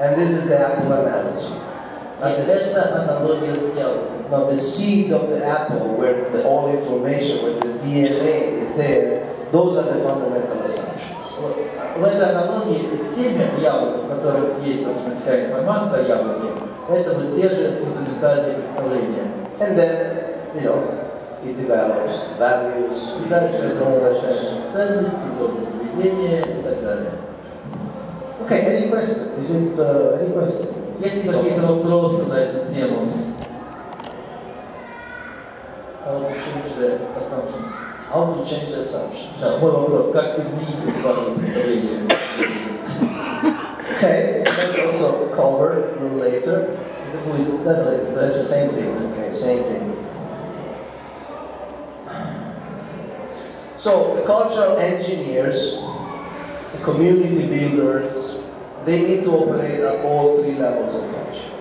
And this is the apple analogy. Это аналогия с яблоком. Now the seed of the apple, where all information, where the DNA is there, those are the fundamental assumptions. Вот. В этой аналогии семя яблока, в котором есть, собственно, вся информация о яблоке, это вот те же фундаментальные представления. And then, it develops values, И дальше это превращается в ценности, в поведение и так далее. Okay, any question? Is it any question? Есть ли какие-то вопросы на эту тему? How to change the assumptions? Да, мой вопрос, как изменить эти ваши представления? Okay, that's also covered a little later. Это будет, That's the same thing. Okay, same thing. So the cultural engineers, the community builders, they need to operate at all three levels of culture.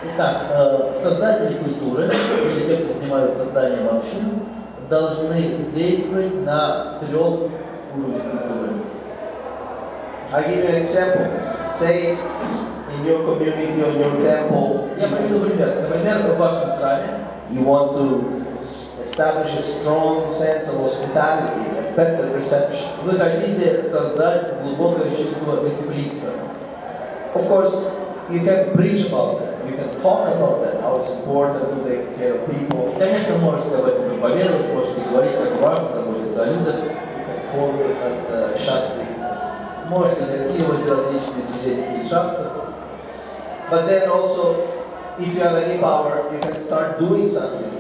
Итак, создатели культуры, или те, кто занимаются созданием общин, должны действовать на 3 уровнях культуры. I'll give you an example. Say in your community or your temple, Я приведу пример. Например, в вашем храме you want to establish a strong sense of hospitality, a better reception. вы хотите создать глубокое чувство гостеприимства. Of course, you can preach about that. You can talk about that, how it's important to take care of people. Конечно, можете об этом проповедовать, можете говорить, как важно заботиться о людях. Quote different shastri. Можете цитировать различные свидетельские шастры. But then also, if you have any power, you can start doing something.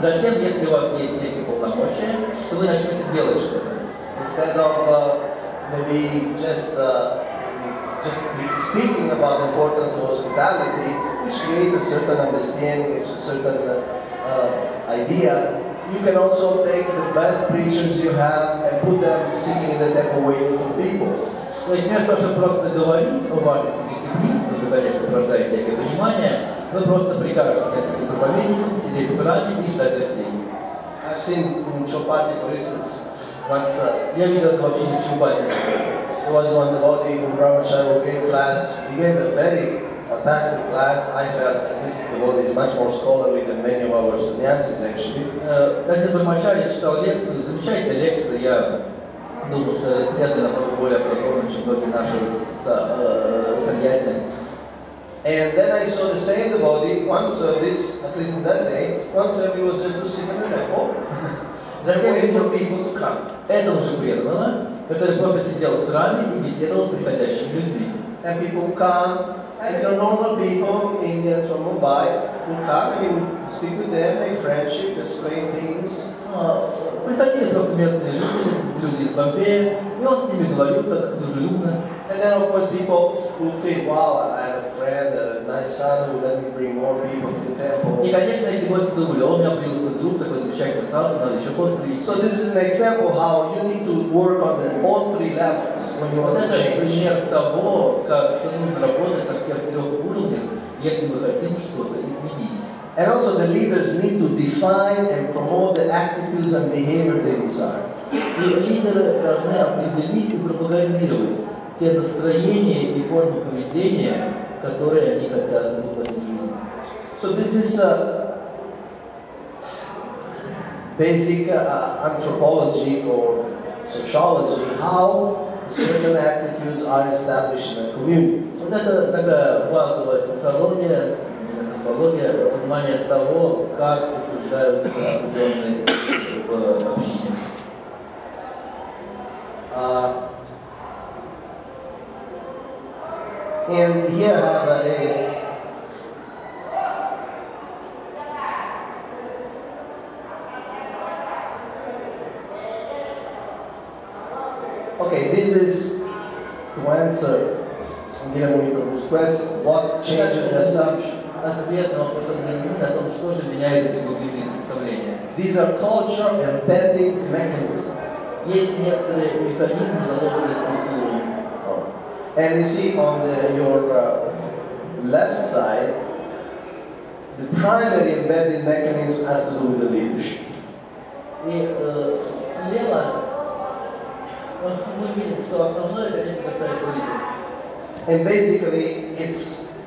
Затем, если у вас есть некие полномочия, то вы начнете делать что-то. Instead of maybe just speaking about the importance of hospitality, which creates a certain understanding, a certain idea, you can also take the best preachers you have and put them sitting in the temple waiting for people. То есть вместо того, чтобы просто говорить о важности гостеприимства, что, конечно, порождает некое понимание, вы просто прикажете нескольким проповедникам сидеть в храме и ждать гостей. I've seen in Chopati, for instance, once Я видел это вообще не в Чупате. there was one devotee who Brahmacharya who gave class. He gave a very fantastic class. I felt that this devotee is much more scholarly than many of our sannyasis actually. Когда Брахмачарья читал лекцию, замечательная лекция, я думаю, что это намного более образованный, чем многие наши саньяси. And then I saw the same devotee, one service, at least in that day, one service was just to sit in the temple, Затем wait for видел people to come. этого же преданного, который просто сидел в храме и беседовал с приходящими людьми. And people would come, and normal people, Indians from Mumbai, would come and he would speak with them, make friendship, explain things. Приходили просто местные жители, люди из Бомбея, и он с ними говорил так дружелюбно. And then of course people would feel, wow, I have a friend, a nice son who let me bring more people to the temple. И, конечно, эти гости думали, о, у меня появился друг, такой замечательный сад, надо еще кого-то привести. So this is an example how you need to work on all three levels when you Вот want to это change. пример того, что нужно работать на всех трех уровнях, если мы хотим что-то изменить. And also the leaders need to define and promote the attitudes and behavior they desire. И лидеры должны определить и пропагандировать те настроения и формы поведения, которые они хотят воплотить в жизнь. So this is basic anthropology or sociology, how certain attitudes are established in a community. Вот это такая базовая социология, антропология, понимание того, как утверждаются определенные в общине. And here I have a okay, this is to answer Muni Prabhu's question, what changes the assumption? Ответ на вопрос о том, что же меняет эти глубинные представления. These are culture embedded mechanisms. Есть некоторые механизмы, заложенные в культуру. And you see on your left side, the primary embedded mechanism has to do with the leadership. И слева мы видим, что основное, конечно, касается лидеров. And basically, it's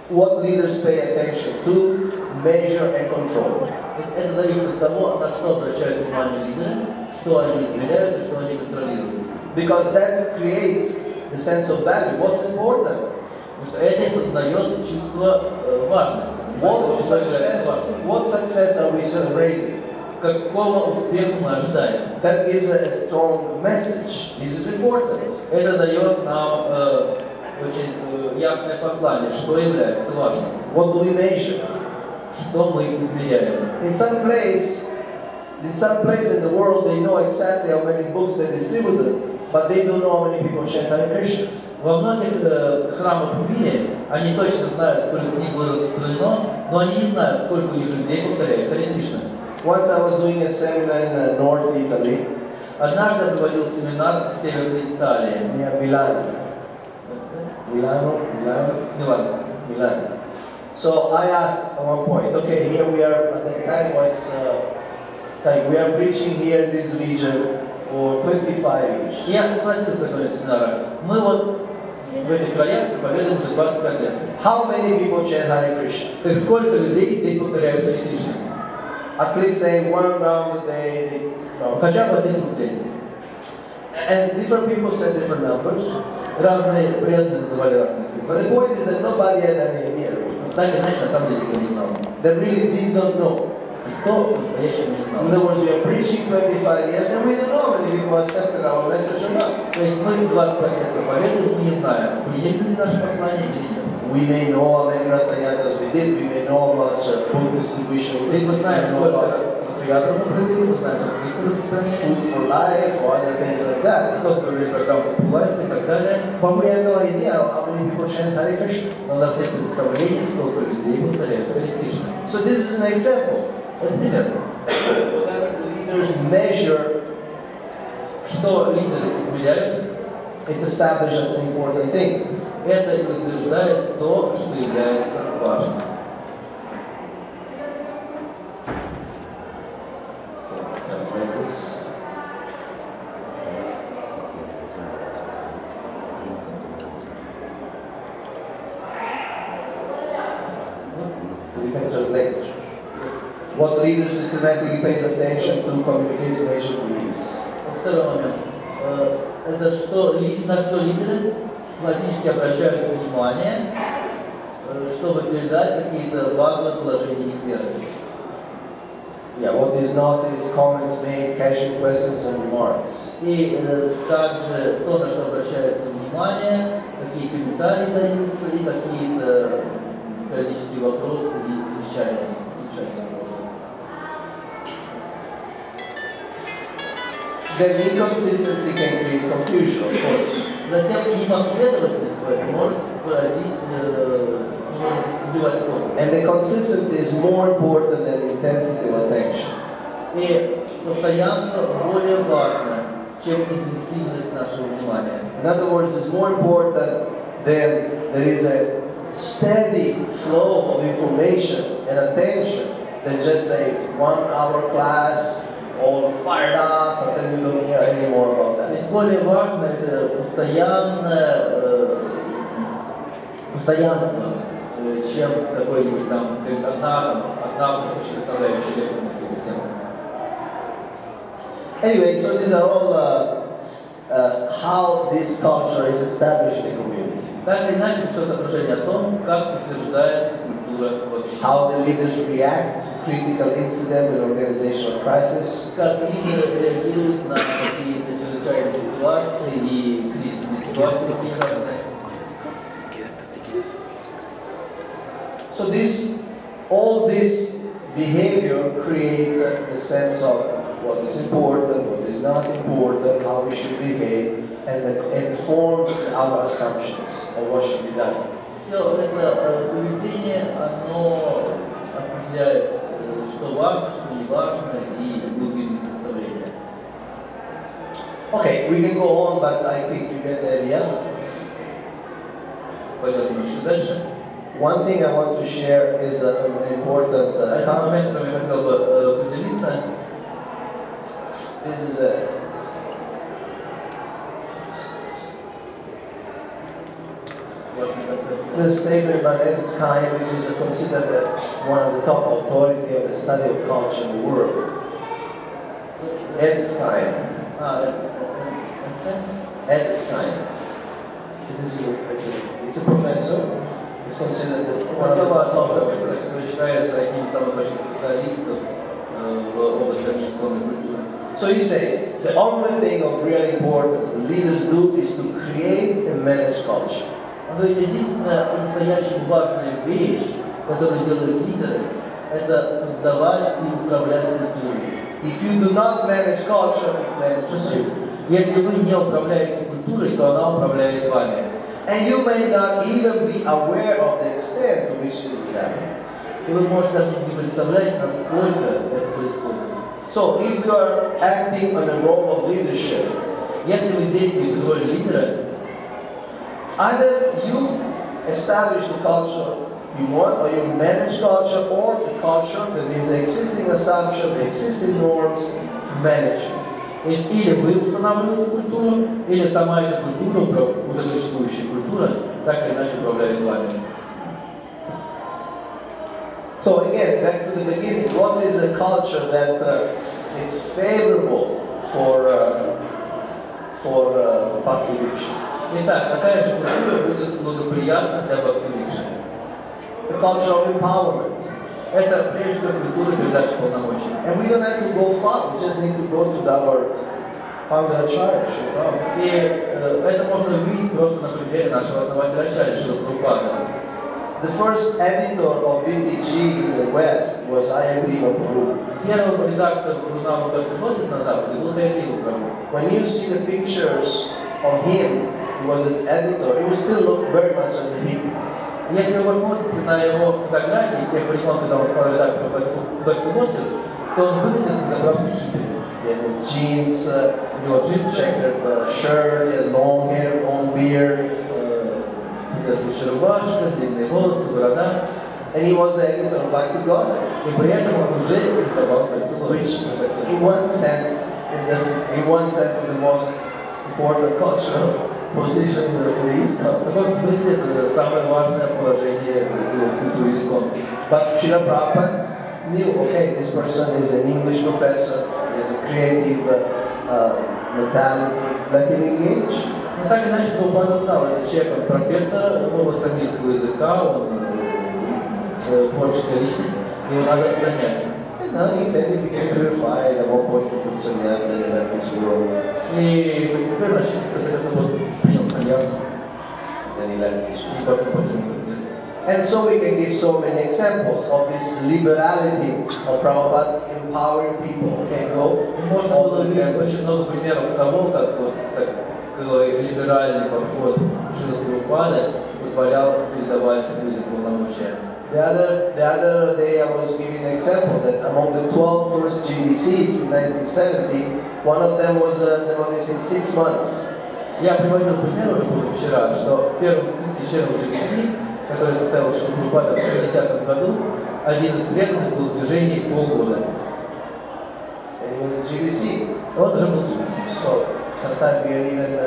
what leaders pay attention to, measure and control. То есть это зависит от того, на что обращают внимание лидеры, что они измеряют и что они контролируют. Because that creates the sense of value. What's important? Потому что это создает чувство важности. What success are we celebrating? Какого успеха мы ожидаем? That gives a strong message. This is important. Это дает нам очень ясное послание, что является важным. What do we measure? Что мы измеряем? In some place in the world, they know exactly how many books they distributed, but they don't know how many people chant Hare Krishna. Во многих храмах в мире они точно знают, сколько книг было распространено, но они не знают, сколько у них людей повторяют Харе Кришна. Once I was doing a seminar in North Italy. Однажды я проводил семинар в Северной Италии. Near Milan. So I asked at one point, okay, here we are, at that time was, we are preaching here in this region for 25 years. Я спросил в каком семинаре, мы вот в этих краях проповедуем уже 25 лет. How many people chant Hare Krishna? Так сколько людей здесь повторяют Харе Кришна? At least say one round a day. Хотя бы один день. And different people said different numbers. разные преданные называли разные цифры. But the point is that nobody had any idea. Так или иначе, на самом деле, никто не знал. They really did not know. Никто по-настоящему не знал. In other words, we are preaching 25 years and we don't know whether people accepted our message or not. То есть мы 25 лет проповедуем, мы не знаем, приняли ли наши послания или нет. We may know how many Ratayatas we did, we may know how much book distribution we did, Мы we знаем, may know сколько about театров мы провели, мы знаем, сколько книг мы распространяли, Food for Life or other things like that. сколько провели программ Фестиваль и так далее. But we have no idea how many people chant Hare Krishna. Но у нас есть представление, сколько людей повторяют Харе Кришна. So this is an example. Это пример. Whatever the leaders measure, Что лидеры измеряют, it's established as an important thing. это и утверждает то, что является важным. Translate this. We can translate. What leader systematically pays attention to communicates major beliefs. Второй момент. Это что, на что лидеры систематически обращают внимание, чтобы передать какие-то базовые положения их веры. Yeah, what is not is comments made, casual questions and remarks. И также то, на что обращается внимание, какие комментарии даются и какие-то периодические вопросы и замечания. Then inconsistency can create confusion, of course. Затем непоследовательность может породить, сбивать с толку. And the consistency is more important than intensity of attention. И постоянство более важно, чем интенсивность нашего внимания. In other words, it's more important than there is a steady flow of information and attention than just a 1-hour class all fired up, but then you don't hear any more about that. То есть более важно это постоянство, чем какой-нибудь там одна вдохновляющая лекция на какую-то тему. Anyway, so these are all how this culture is established in the community. Так или иначе, все соображение о том, как утверждается культура вообще. How the leaders react to critical incident and organizational crisis. Как лидеры реагируют на какие-то чрезвычайные ситуации и кризисные ситуации в организации. So all this behavior create a sense of what is important, what is not important, how we should behave, and informs our assumptions of what should be done. Все это поведение, оно определяет, что важно, что не важно, и глубинные представления. Okay, we can go on, but I think you get the idea. Пойдем немножко дальше. One thing I want to share is an important concept. Я хотел бы поделиться. This is a statement by Einstein, which is considered one of the top authority of the study of culture in the world. Einstein. Einstein. It's a professor. It's considered one of the top authorities. Считается одним из самых больших специалистов в области организационной культуры. So he says, the only thing of real importance the leaders do is to create and manage culture. Но единственная настоящая важная вещь, которую делают лидеры, это создавать и управлять культурой. If you do not manage culture, it manages you. Если вы не управляете культурой, то она управляет вами. And you may not even be aware of the extent to which this is happening. И вы можете даже не представлять, насколько это происходит. So if you are acting on a role of leadership, если вы действуете в роли лидера, either you establish the culture you want, or you manage culture, or the culture, that means the existing assumption, the existing norms, manage you. То есть или вы устанавливаете культуру, или сама эта культура, уже существующая культура, так или иначе управляет вами. So again, back to the beginning, what is a culture that is favorable for Bhakti Viksha? Итак, какая же культура будет благоприятна для Бхакти-врикша? The culture of empowerment. Это прежде всего культура передачи полномочий. And we don't have to go far, we just need to go to our founder Acharya, Srila Prabhupada. И это можно увидеть просто на примере нашего основателя Ачарьи Шрила Прабхупады. The first editor of BTG in the West was Ayagriva Prabhu. Первый редактор журнала «Бхакти» на Западе был Хайагрива Прабху. When you see the pictures of him, he was an editor, he still looked very much as a hippie. Если вы посмотрите на его фотографии тех времен, когда он стал редактором «Бхакти», то он выглядит как заправский хиппи. He had jeans, checkered shirt, he had long hair, long beard. Соответствующая рубашка, длинные волосы, борода. And he was the editor of Bhakti. И при этом он уже издавал «Бхакти». Which, in one sense, is the most important cultural position in the ISKCON. В каком смысле это самое важное положение в культуре ИСККОН. But Srila Prabhupada knew, okay, this person is an English professor, he has a creative mentality, let him engage. Но так или иначе, Прабхупада знал, это человек, профессор в области английского языка, он творческая личность, его надо занять. And he became purified, at one point he took sannyas, then he left this world. И постепенно он принял саньяс. Then he left this world. И потом покинул этот мир. And so we can give so many examples of this liberality of Prabhupada empowering people. Okay, go. Можно было увидеть очень много примеров того, как вот такой либеральный подход Шрилы Прабхупады позволял передавать людям полномочия. The other day I was giving an example that among the 12 first GBCs in 1970, one of them was devotees in 6 months. Я приводил пример уже позавчера, что в первом списке членов GBC, который состоялся Шрила Прабхупада в 1950 году, один из преданных был в движении полгода. And he was GBC. Он уже был GBC. So sometimes we even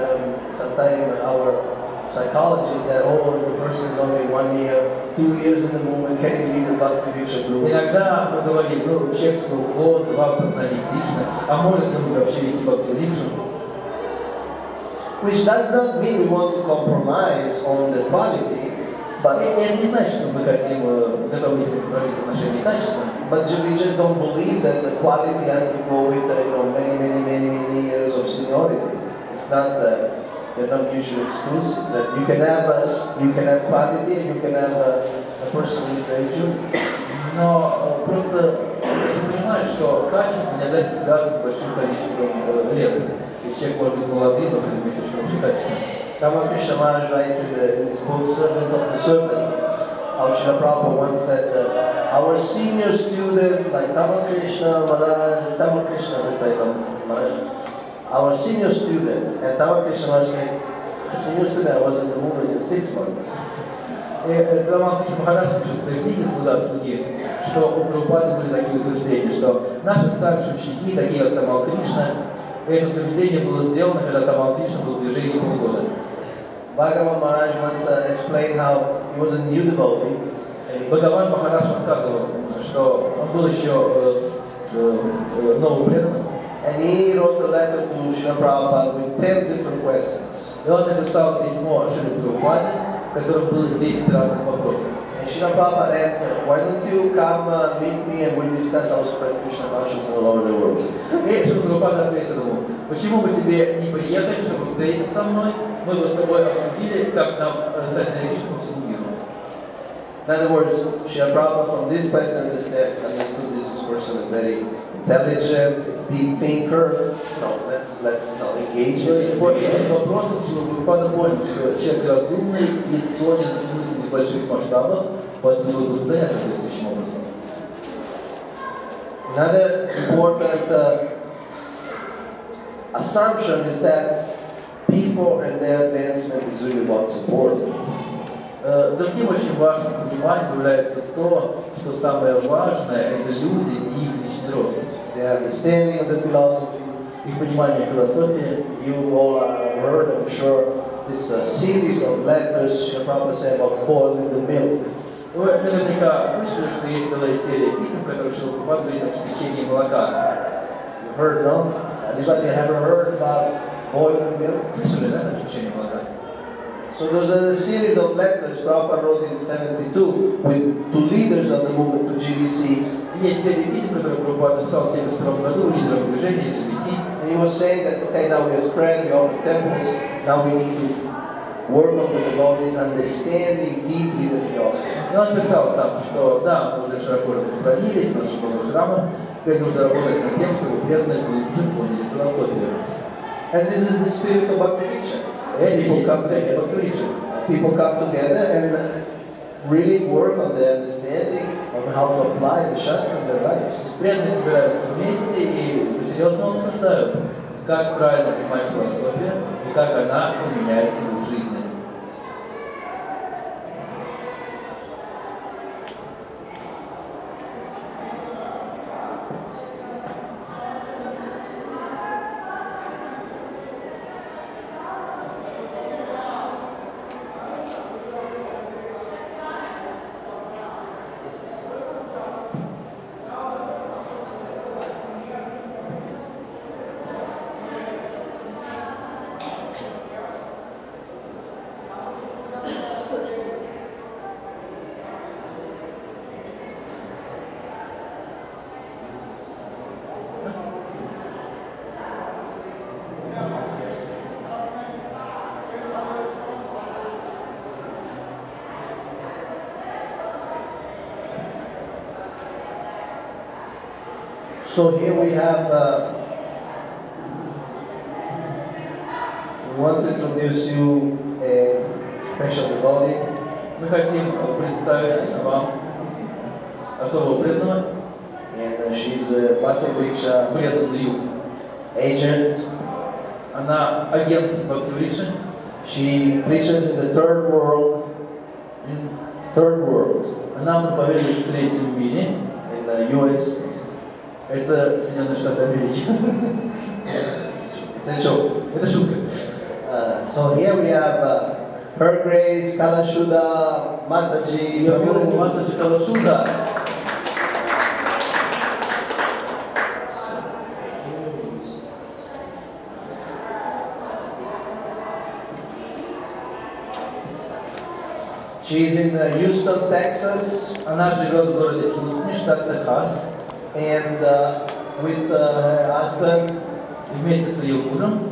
our psychologists that the person is only 1 year, 2 years in the movement, can you leave the Bhakti group? Иногда мы говорим, человек всего год, 2 в сознании Кришны, а может ли он вообще вести Бхакти-врикшу? Which does not mean we want to compromise on the quality, but это не значит, что мы хотим готовы идти на компромисс в отношении качества. But we just don't believe that the quality has to go with many years of seniority. It's not they're not mutually exclusive. That you can have quality and you can have a person who is very junior. Но просто понимаешь, что качество не обязательно связано с большим количеством лет. Если человек может быть молодым, но при этом иметь очень хорошее качество. Krishna Maharaj writes in his book Servant of the Servant, how Srila Prabhupada once said that our senior students like Krishna Maharaj, our senior student, and Krishna Maharaj said, a senior student was in the movement in 6 months. Кришна Махарадж пишет в своей книге «Слуга слуги», что у Прабхупады были такие утверждения, что наши старшие ученики, такие как Тамал Кришна, это утверждение было сделано, когда Тамал Кришна был в движении полгода. Bhagavan Maharaj once explained how he was a new devotee. Бхагаван Махарадж рассказывал, что он был еще новым преданным. And he wrote a letter to Srila Prabhupada with 10 different questions. И он написал письмо Шриле Прабхупаде, в котором было 10 разных вопросов. And Srila Prabhupada answered, why don't you come meet me and we'll discuss how to spread Krishna consciousness all over the world. И Шрила Прабхупада ответил ему, почему бы тебе не приехать, чтобы встретиться со мной, мы бы с тобой обсудили, как нам распространять Кришну по всему миру. In other words, Srila Prabhupada from this question understood this person is very intelligent, deep thinker. No, let's not engage То есть по этим вопросам Шрила Прабхупада понял, что человек разумный и склонен мыслить в больших масштабах, поэтому его нужно заняться соответствующим образом. Another important assumption is that people and their advancement is really what's important. Другим очень важным пониманием является то, что самое важное – это люди и их личный рост. Their understanding of the philosophy. Их понимание философии. You all heard, I'm sure, this series of letters Srila Prabhupada said about boiling the milk. Вы наверняка слышали, что есть целая серия писем, в которых Шрила Прабхупада говорит о кипячении молока. You heard, no? Anybody ever heard about boiling milk? Слышали, да, о кипячении молока? So there's a series of letters Prabhupada wrote in 72 to leaders of the movement, to GBCs. Есть серия писем, которые Прабхупада написал в 1972 году лидерам движения GBC. And he was saying that, okay, now we have spread, we open temples, now we need to work on the devotees, understanding deeply the philosophy. И он писал там, что да, мы уже широко распространились в наших новых храмах, теперь нужно работать над тем, чтобы преданные глубже поняли философию. And this is the spirit of Bhakti. People come together and really work on the understanding of how to apply the Shastra in their lives. Преданные собираются вместе и серьезно обсуждают, как правильно понимать философию и как она применяется в их жизни. So here we have, we want to introduce you a special devotee. Мы хотим представить вам особого преданного. And she's a Bhakti Vriksha Преданную. agent. Она агент Бхакти Врикши. She preaches in the third world. Third world. Она проповедует в третьем мире. In the US. Это Соединенные Штаты Америки. It's a joke. Это шутка. So here we have Her Grace, Kalashuddha, Mataji, Ее милость Матаджи Калашуда. She's in Houston, Texas. Она живет в городе Хьюстоне, штат Техас. And with her husband, Вместе с ее мужем,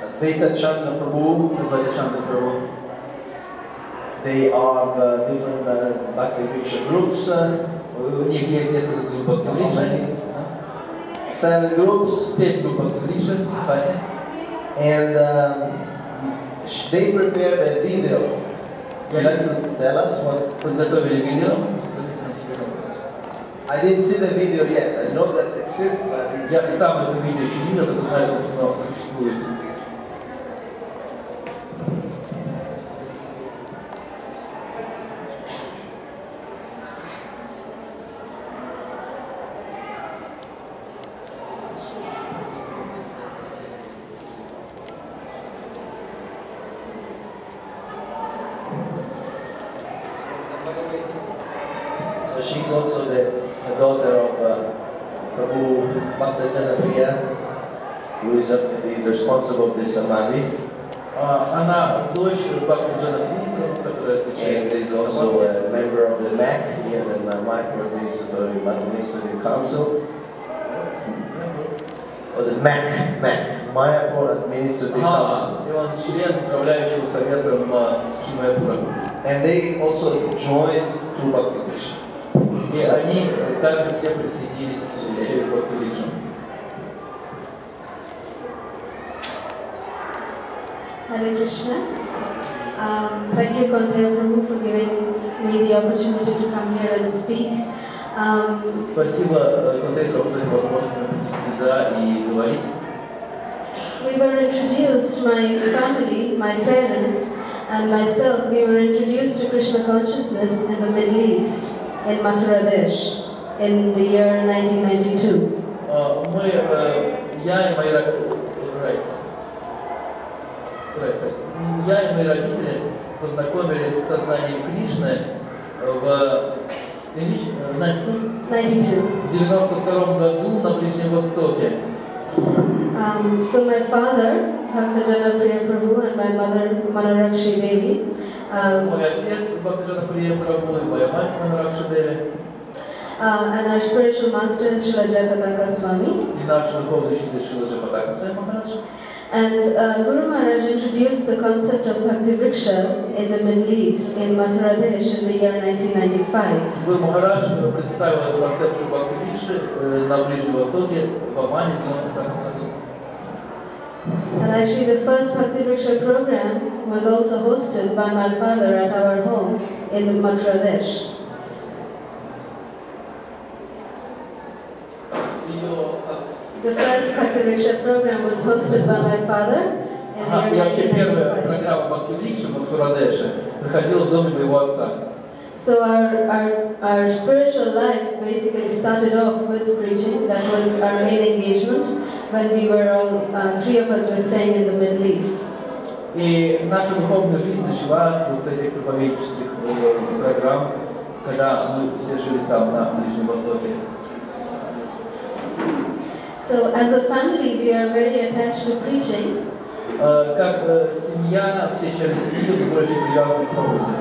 Advaita Chandra Prabhu, Чандра Прабху. they are different Bhakti Vriksha groups. У них есть несколько групп Бхакти Врикши. 7 groups. 7 групп Бхакти Врикши в Техасе. And they prepared a video. Would you like to tell us what? Подготовили видео. I didn't see the video yet. I know that it exists, but it's... Я сам это видео еще не видел, только знаю, что оно существует. So she's also the daughter of Prabhu Bhakta Janapriya, who is the responsible of this samadhi. Она дочь Бхакти Джанапри, которая And отвечает is also a member of the MAC, here the Micro Administrative Council. Or the MAC, Mаяпуре Administrative Council. И он член управляющего советом Маяпура. And they also joined through Bhakti Vriksha. И они также все присоединились через Бхакти Врикшу. Hare Krishna. Thank you, Konteya Prabhu, for giving me the opportunity to come here and speak. Спасибо, Контей Прабhu, за возможность прийти сюда и говорить. We were introduced, my family, my parents, and myself, we were introduced to Krishna consciousness in the Middle East, in Mathura Desh, in the year 1992. Я и мои родители познакомились с сознанием Кришны в 92 году на Ближнем Востоке. So my father, Bhaktajana Priya Prabhu, and my mother, Manorakshi Devi. Мой отец, Бхактиджана Прия Прабhu, и моя мать, Мanorakshi Devi. And our spiritual master is Srila Jayapataka Swami. И наш духовный учитель Шрила Джайапатака Свами Махарадж. And Guru Maharaj introduced the concept of Bhakti Vriksha in the Middle East, in Mathura Desh, in the year 1995. Гуру Махарадж представил эту концепцию Бхакти Врикши на Ближнем Востоке в Омане в 95 году. And actually the first Bhakti Vriksha program was also hosted by my father at our home in Mathura Desh. The first Bhakti Vriksha program was hosted by my father in the year 1995. Первая программа Бхакти Врикши в Мадхурадеше проходила в доме моего отца. So our spiritual life basically started off with preaching. That was our main engagement when we were all, three of us were staying in the Middle East. И наша духовная жизнь началась вот с этих проповеднических программ, когда мы все жили там, на Ближнем Востоке. So as a family, we are very attached to preaching. Как семья, все члены семьи были очень привязаны к проповеди.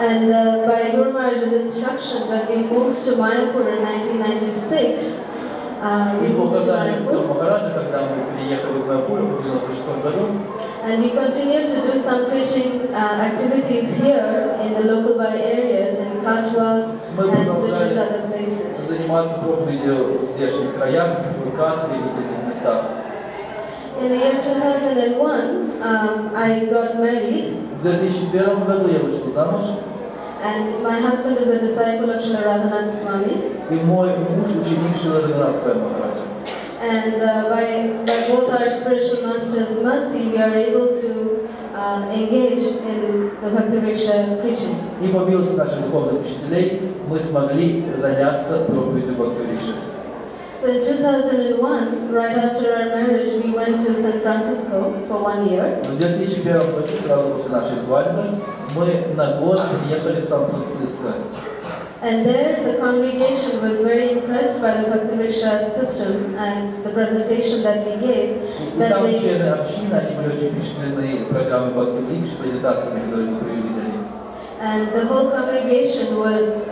And by Guru Maharaj's instruction, when we moved to Mayapure in 1996, we moved to Mayapur. Когда мы переехали в Маяпуре в 1996 году. And we continued to do some preaching activities here in the local by areas in Katwa and different other places. Заниматься проповедью в здешних краях, в Катве и других местах. In the year 2001, I got married. В 2001 году я вышла замуж. And my husband is a disciple of Srila Radhanath Swami. И мой муж ученик Шрила Радханаth Свами Махараджа. And by both our spiritual masters' mercy, we are able to engage in the Bhakti Vriksha preaching. И по милости наших духовных учителей мы смогли заняться проповедью Бхакти Врикши. So in 2001, right after our marriage, we went to San Francisco for 1 year. В 2001 году, сразу после нашей свадьбы, мы на год приехали в Сан-Франциско. And there, the congregation was very impressed by the Bhakti Vriksha system and the presentation that we gave. Там члены общины, они были очень впечатлены программой Бхакти Врикши, презентациями, которые мы провели для них. And the whole congregation was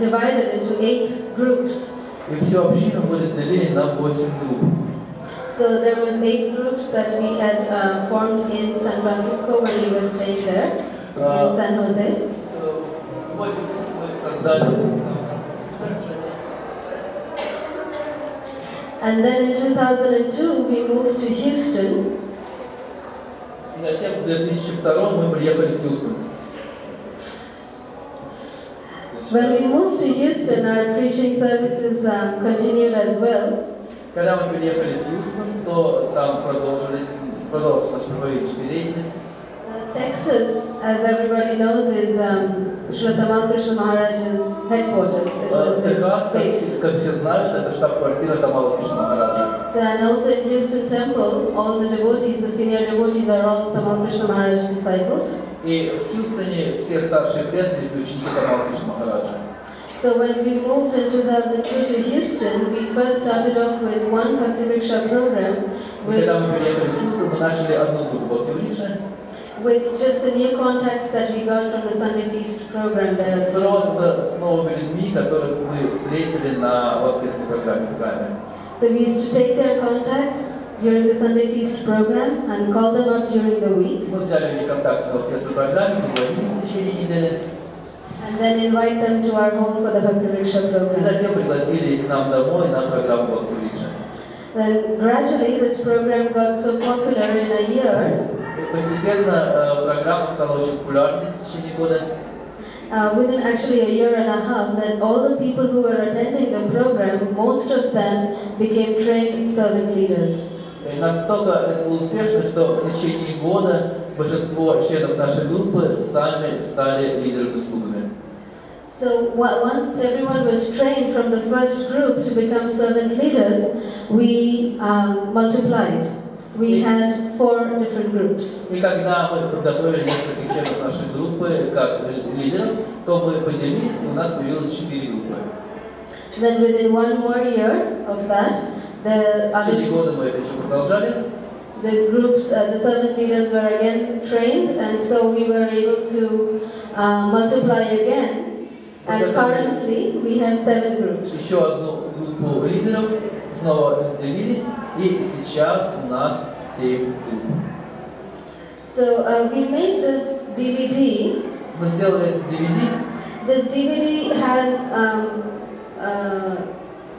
divided into 8 groups. И всю общину мы разделили на 8 групп. So there was 8 groups that we had formed in San Francisco when we were staying there, in San Jose. And then in 2002 we moved to Houston. И затем в 2002 мы приехали в Хьюстон. When we moved to Houston, our preaching services continued as well. Когда мы переехали в Хьюстон, то там продолжилась наша проповедническая деятельность. Texas, as everybody knows, is Srila Tamal Krishna Maharaj's headquarters. It was his base. Как все знают, это штаб-квартира Тамала Кришна Махараджа. So, and also in Houston Temple, all the devotees, the senior devotees, are all Tamal Krishna Maharaj's disciples. И в Хьюстоне все старшие преданные ученики Тамала Кришна Махараджа. So when we moved in 2002 to Houston, we first started off with one Bhakti Vriksha program Когда мы переехали в Хьюстон, мы начали одну группу Бхакти Врикши. with just the new contacts that we got from the Sunday Feast program there. Просто с новыми людьми, которых мы встретили на воскресной программе в Каме. So we used to take their contacts during the Sunday Feast program and call them up during the week. Мы взяли у них контакт на воскресной программе, позвонили в течение недели. And then invite them to our home for the Bhakti Vriksha И program. затем пригласили их к нам домой на программу Бхакти Врикши. Then gradually this program got so popular in a year. Постепенно программа стала очень популярной в течение года. Within actually a year and a half, that all the people who were attending the program, most of them became trained servant leaders. И настолько это было успешно, что в течение года большинство членов нашей группы сами стали лидерами-слугами. So once everyone was trained from the first group to become servant leaders, we multiplied. We had 4 different groups. И когда мы подготовили нескольких членов нашей группы как лидеров, то мы поделились, и у нас появилось 4 группы. Then within 1 more year of that, В течение года мы это еще продолжали. The groups, the servant leaders were again trained, and so we were able to multiply again. And currently we have 7 groups. Еще одну группу лидеров снова разделились, и сейчас у нас 7 групп. So we made this DVD. Мы сделали этот DVD. This DVD has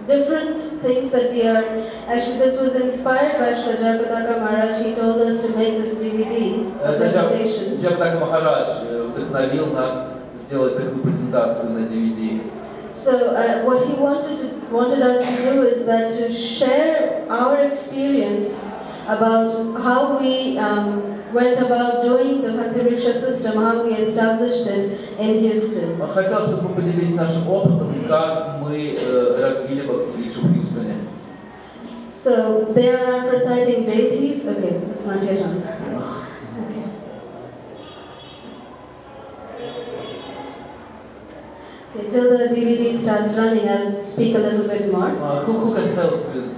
different things that we are. Actually, this was inspired by Shri Jayapataka Maharaj. He told us to make this DVD presentation. Джайапатака Махарадж вдохновил нас сделать такую презентацию на DVD. So what he wanted us to do is that to share our experience about how we went about doing the Bhakti Vriksha system, how we established it in Houston. Он хотел, чтобы мы поделились нашим опытом, как мы развили Бхакти Врикшу в Хьюстоне. So there are presiding deities. Okay, it's not yet on. Okay. Okay, till the DVD starts running, I'll speak a little bit more. Who can help with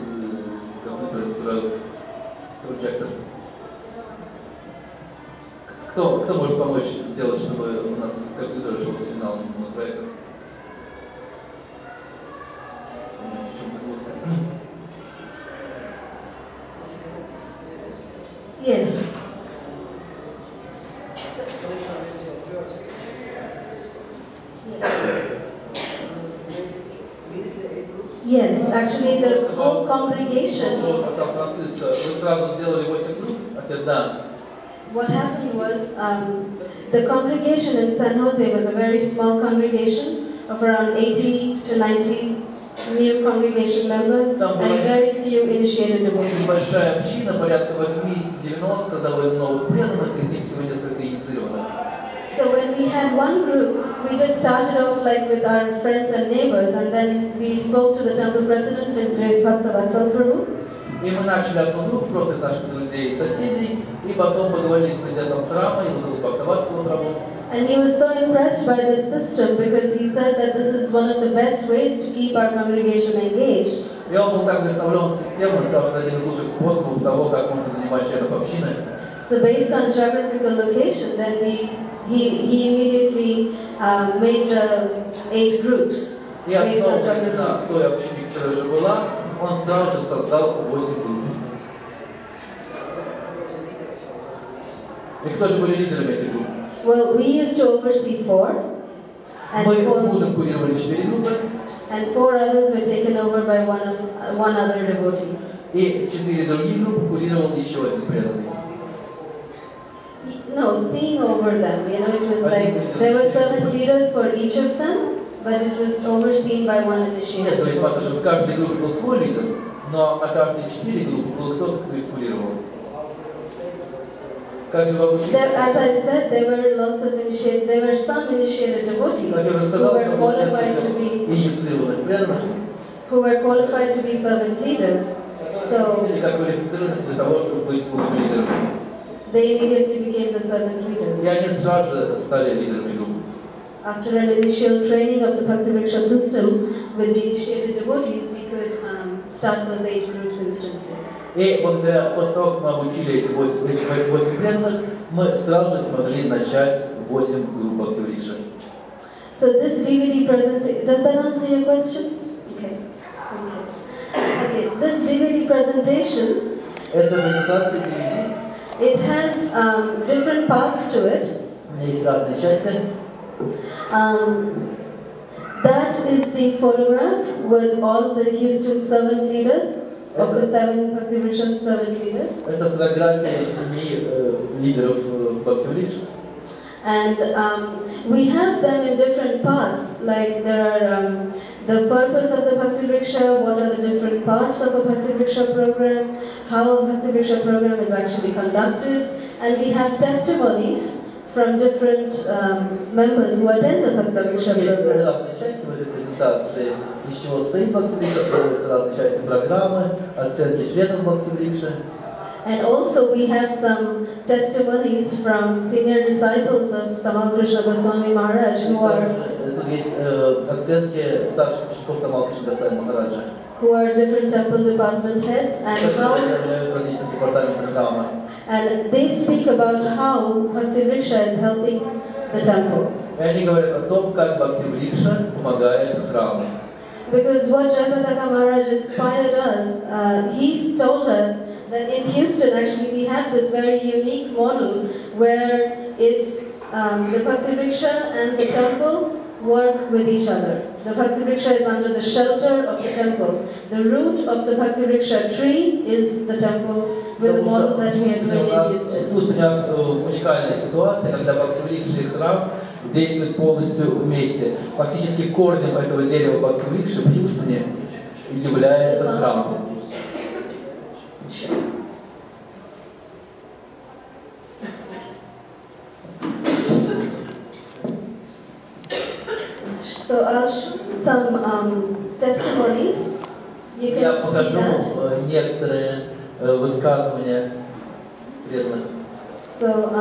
computer projector? Кто может помочь сделать, чтобы у нас с компьютера шел сигнал на проектор? Yes. Yes, actually the whole congregation. What happened was the congregation in San Jose was a very small congregation of around 80 to 90 new congregation members and very few initiated devotees. Небольшая община, порядка 80-90 довольно новых преданных, из них всего несколько инициированных. So when we had one group, we just started off like with our friends and neighbors, and then we spoke to the temple president, His Grace Bhakta Vatsal Prabhu. И мы начали одну группу просто из наших друзей и соседей, и потом поговорили с президентом храма, его зовут Бхакта Ватсала Прабhu. And he was so impressed by this system because he said that this is one of the best ways to keep our congregation engaged. И он был так вдохновлен системой, сказал, что это один из лучших способов того, как можно занимать членов общины. So based on geographical location, then he immediately made the 8 groups based on geography. На той общине, которая уже была, он сразу же создал 8 групп. И кто же были лидерами этих групп? Well, we used to oversee 4, and Мы с мужем курировали 4 группы, and 4 others were taken over by one other devotee. И 4 другие группы курировал еще один преданный. No, seeing over them, you know, it was like, there were 7 leaders for each of them, but it was overseen by one initiator. Нет, то есть важно, чтобы в каждой группе был свой лидер, но на каждые 4 группы был кто-то, кто их курировал. Как же вы обучились? As I said, there were some initiated devotees who were qualified to be servant leaders. So they immediately became the servant leaders. И они сразу же стали лидерами группы. After an initial training of the Bhakti Vriksha system with the initiated devotees, we could start those 8 groups instantly. И благодаря после того, как мы обучили эти 8 преданных, мы сразу же смогли начать 8 групп Бхакти Врикши. So this DVD presentation, does that answer your question? Okay. Okay. This DVD presentation, Эта презентация DVD, it has different parts to it. у меня есть разные части. That is the photograph with all the Houston servant leaders. Of the 7 Bhakti Vriksha servant leaders. Это фотография 7 лидеров Бхакти Врикши. And we have them in different parts. Like there are the purpose of the Bhakti Vriksha, what are the different parts of a Bhakti Vriksha program, how a Bhakti Vriksha program is actually conducted, and we have testimonies from different members who attend the Bhakti Vriksha program. Из чего стоит Бхакти Врикша, проводятся разные части программы, оценки членов Бхакти Врикши. And also we have some testimonies from senior disciples of Tamal Krishna Goswami Maharaj who are... Тут есть оценки старших учеников Тамал Кришна Госвами Махараджа. who are different temple department heads, and they speak about how Bhakti Vriksha is helping the temple. Because what Jayapataka Maharaj inspired us, he's told us that in Houston actually we have this very unique model where it's the Bhakti Vriksha and the temple work with each other. The Bhakti Vriksha is under the shelter of the temple. The root of the Bhakti Vriksha tree is the temple with the model that we are doing in Houston. Тут у нас уникальная ситуация, когда Бхакти Врикша и храм действуют полностью вместе. Фактически корнем этого дерева Бхакти Врикши в Хьюстоне является храм. So I'll show some testimonies. You can Я see покажу that. некоторые высказывания преданных. So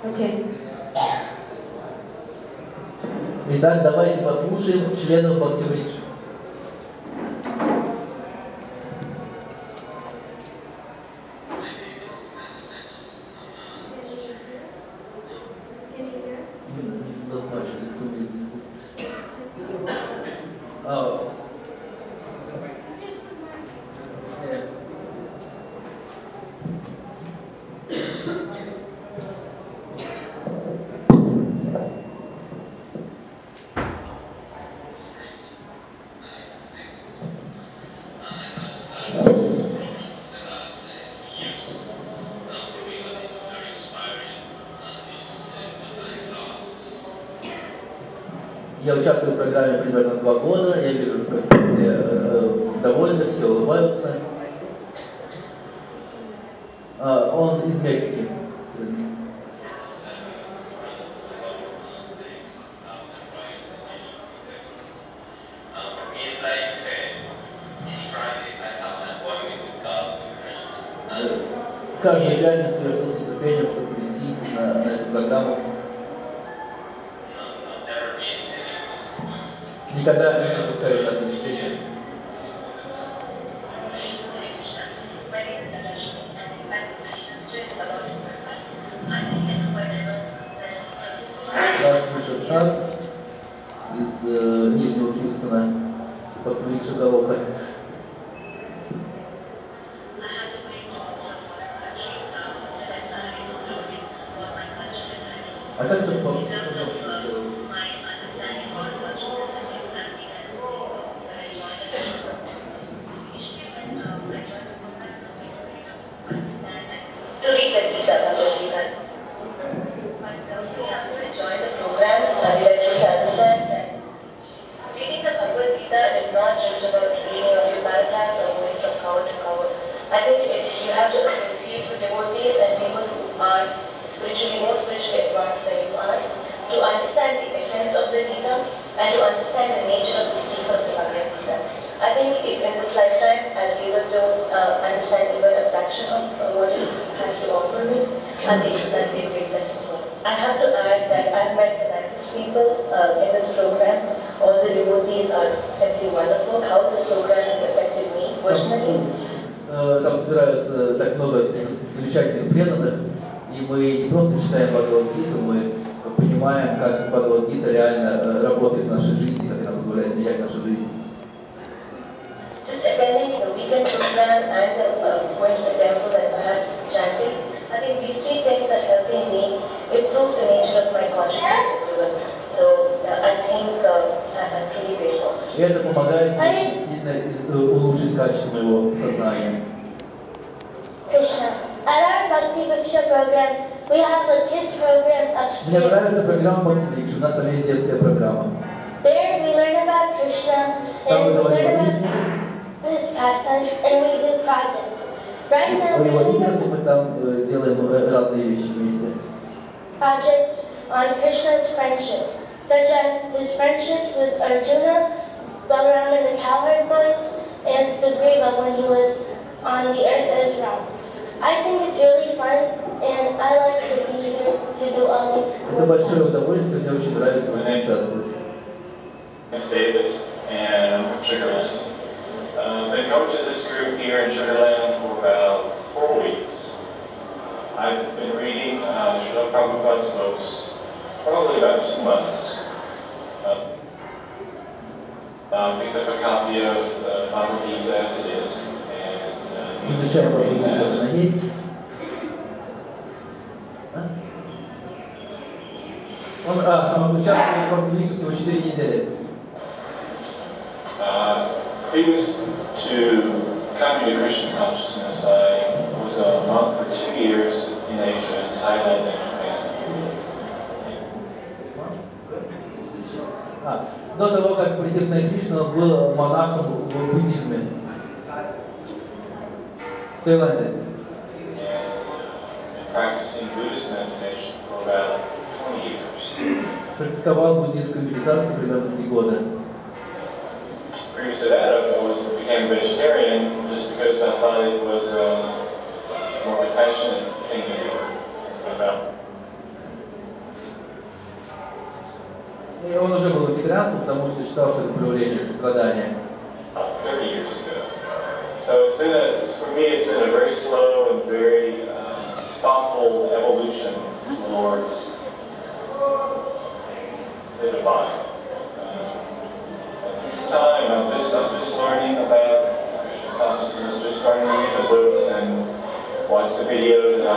okay. Итак, давайте послушаем членов Бхакти Врикши. Я участвую в программе примерно 2 года, я вижу, как все довольны, все улыбаются. Он из Мексики. Каждую пятницу я жду с нетерпением, чтобы прийти на эту программу. Никогда не пропускаю такую встречу. Из Нижнего Хьюстона, Бхакти Врикша Галока. А как это получилось? Там собираются так много замечательных преданных, и мы не просто читаем Бхагавад-гиту, мы понимаем, как Бхагавад-гита реально работает в нашей жизни, как она позволяет менять нашу жизнь. Just attending the weekend program and going to the temple and perhaps chanting, I think these 3 things are helping me improve the nature of my consciousness even. So I think I'm truly grateful. И это помогает мне сильно улучшить качество моего сознания. Krishna, at our Bhakti Vriksha program, we have a kids program Мне upstairs. нравится программа Бхакти Врикши, у нас там есть детская программа. There we learn about Krishna Там and мы we говорим learn о about Кришне, his pastimes and we do projects. Right now о we его learn играх, и мы там делаем разные вещи вместе. projects on Krishna's friendships, such as his friendships with Arjuna, Balaram and the cowherd boys, and Sugriva when he was on the earth as Ram. I think it's really fun and I like to be here to do all these Это cool большое projects. удовольствие, мне очень нравится в этом участвовать. name's David, and I'm from Sugar Land. Been going to this group here in Sugar Land for about 4 weeks. I've been reading Srila Prabhupada's books probably about 2 months. Picked up a copy of Bhagavad Gita as it is, and Изучаю Бхагавад-гиту, она есть. Он участвует в Бхакти всего 4 недели. Previous to coming to Krishna consciousness, I was a monk for 2 years in Asia, in Thailand and Japan. До того, как прийти в Сан Кришну, он был монахом в буддизме. В Таиланде. Practicing Buddhist meditation for about 20 years. Практиковал буддийскую медитацию примерно 3 года. Previous to that, I became a vegetarian just because I thought it was a more compassionate thing to do about. И он уже был вегетарианцем, потому что считал, что это проявление сострадания. 30 years ago. So it's been for me, it's been a very slow and very thoughtful evolution towards the divine. At this time, I'm just learning about Krishna consciousness, just starting to read the books and watch the videos. And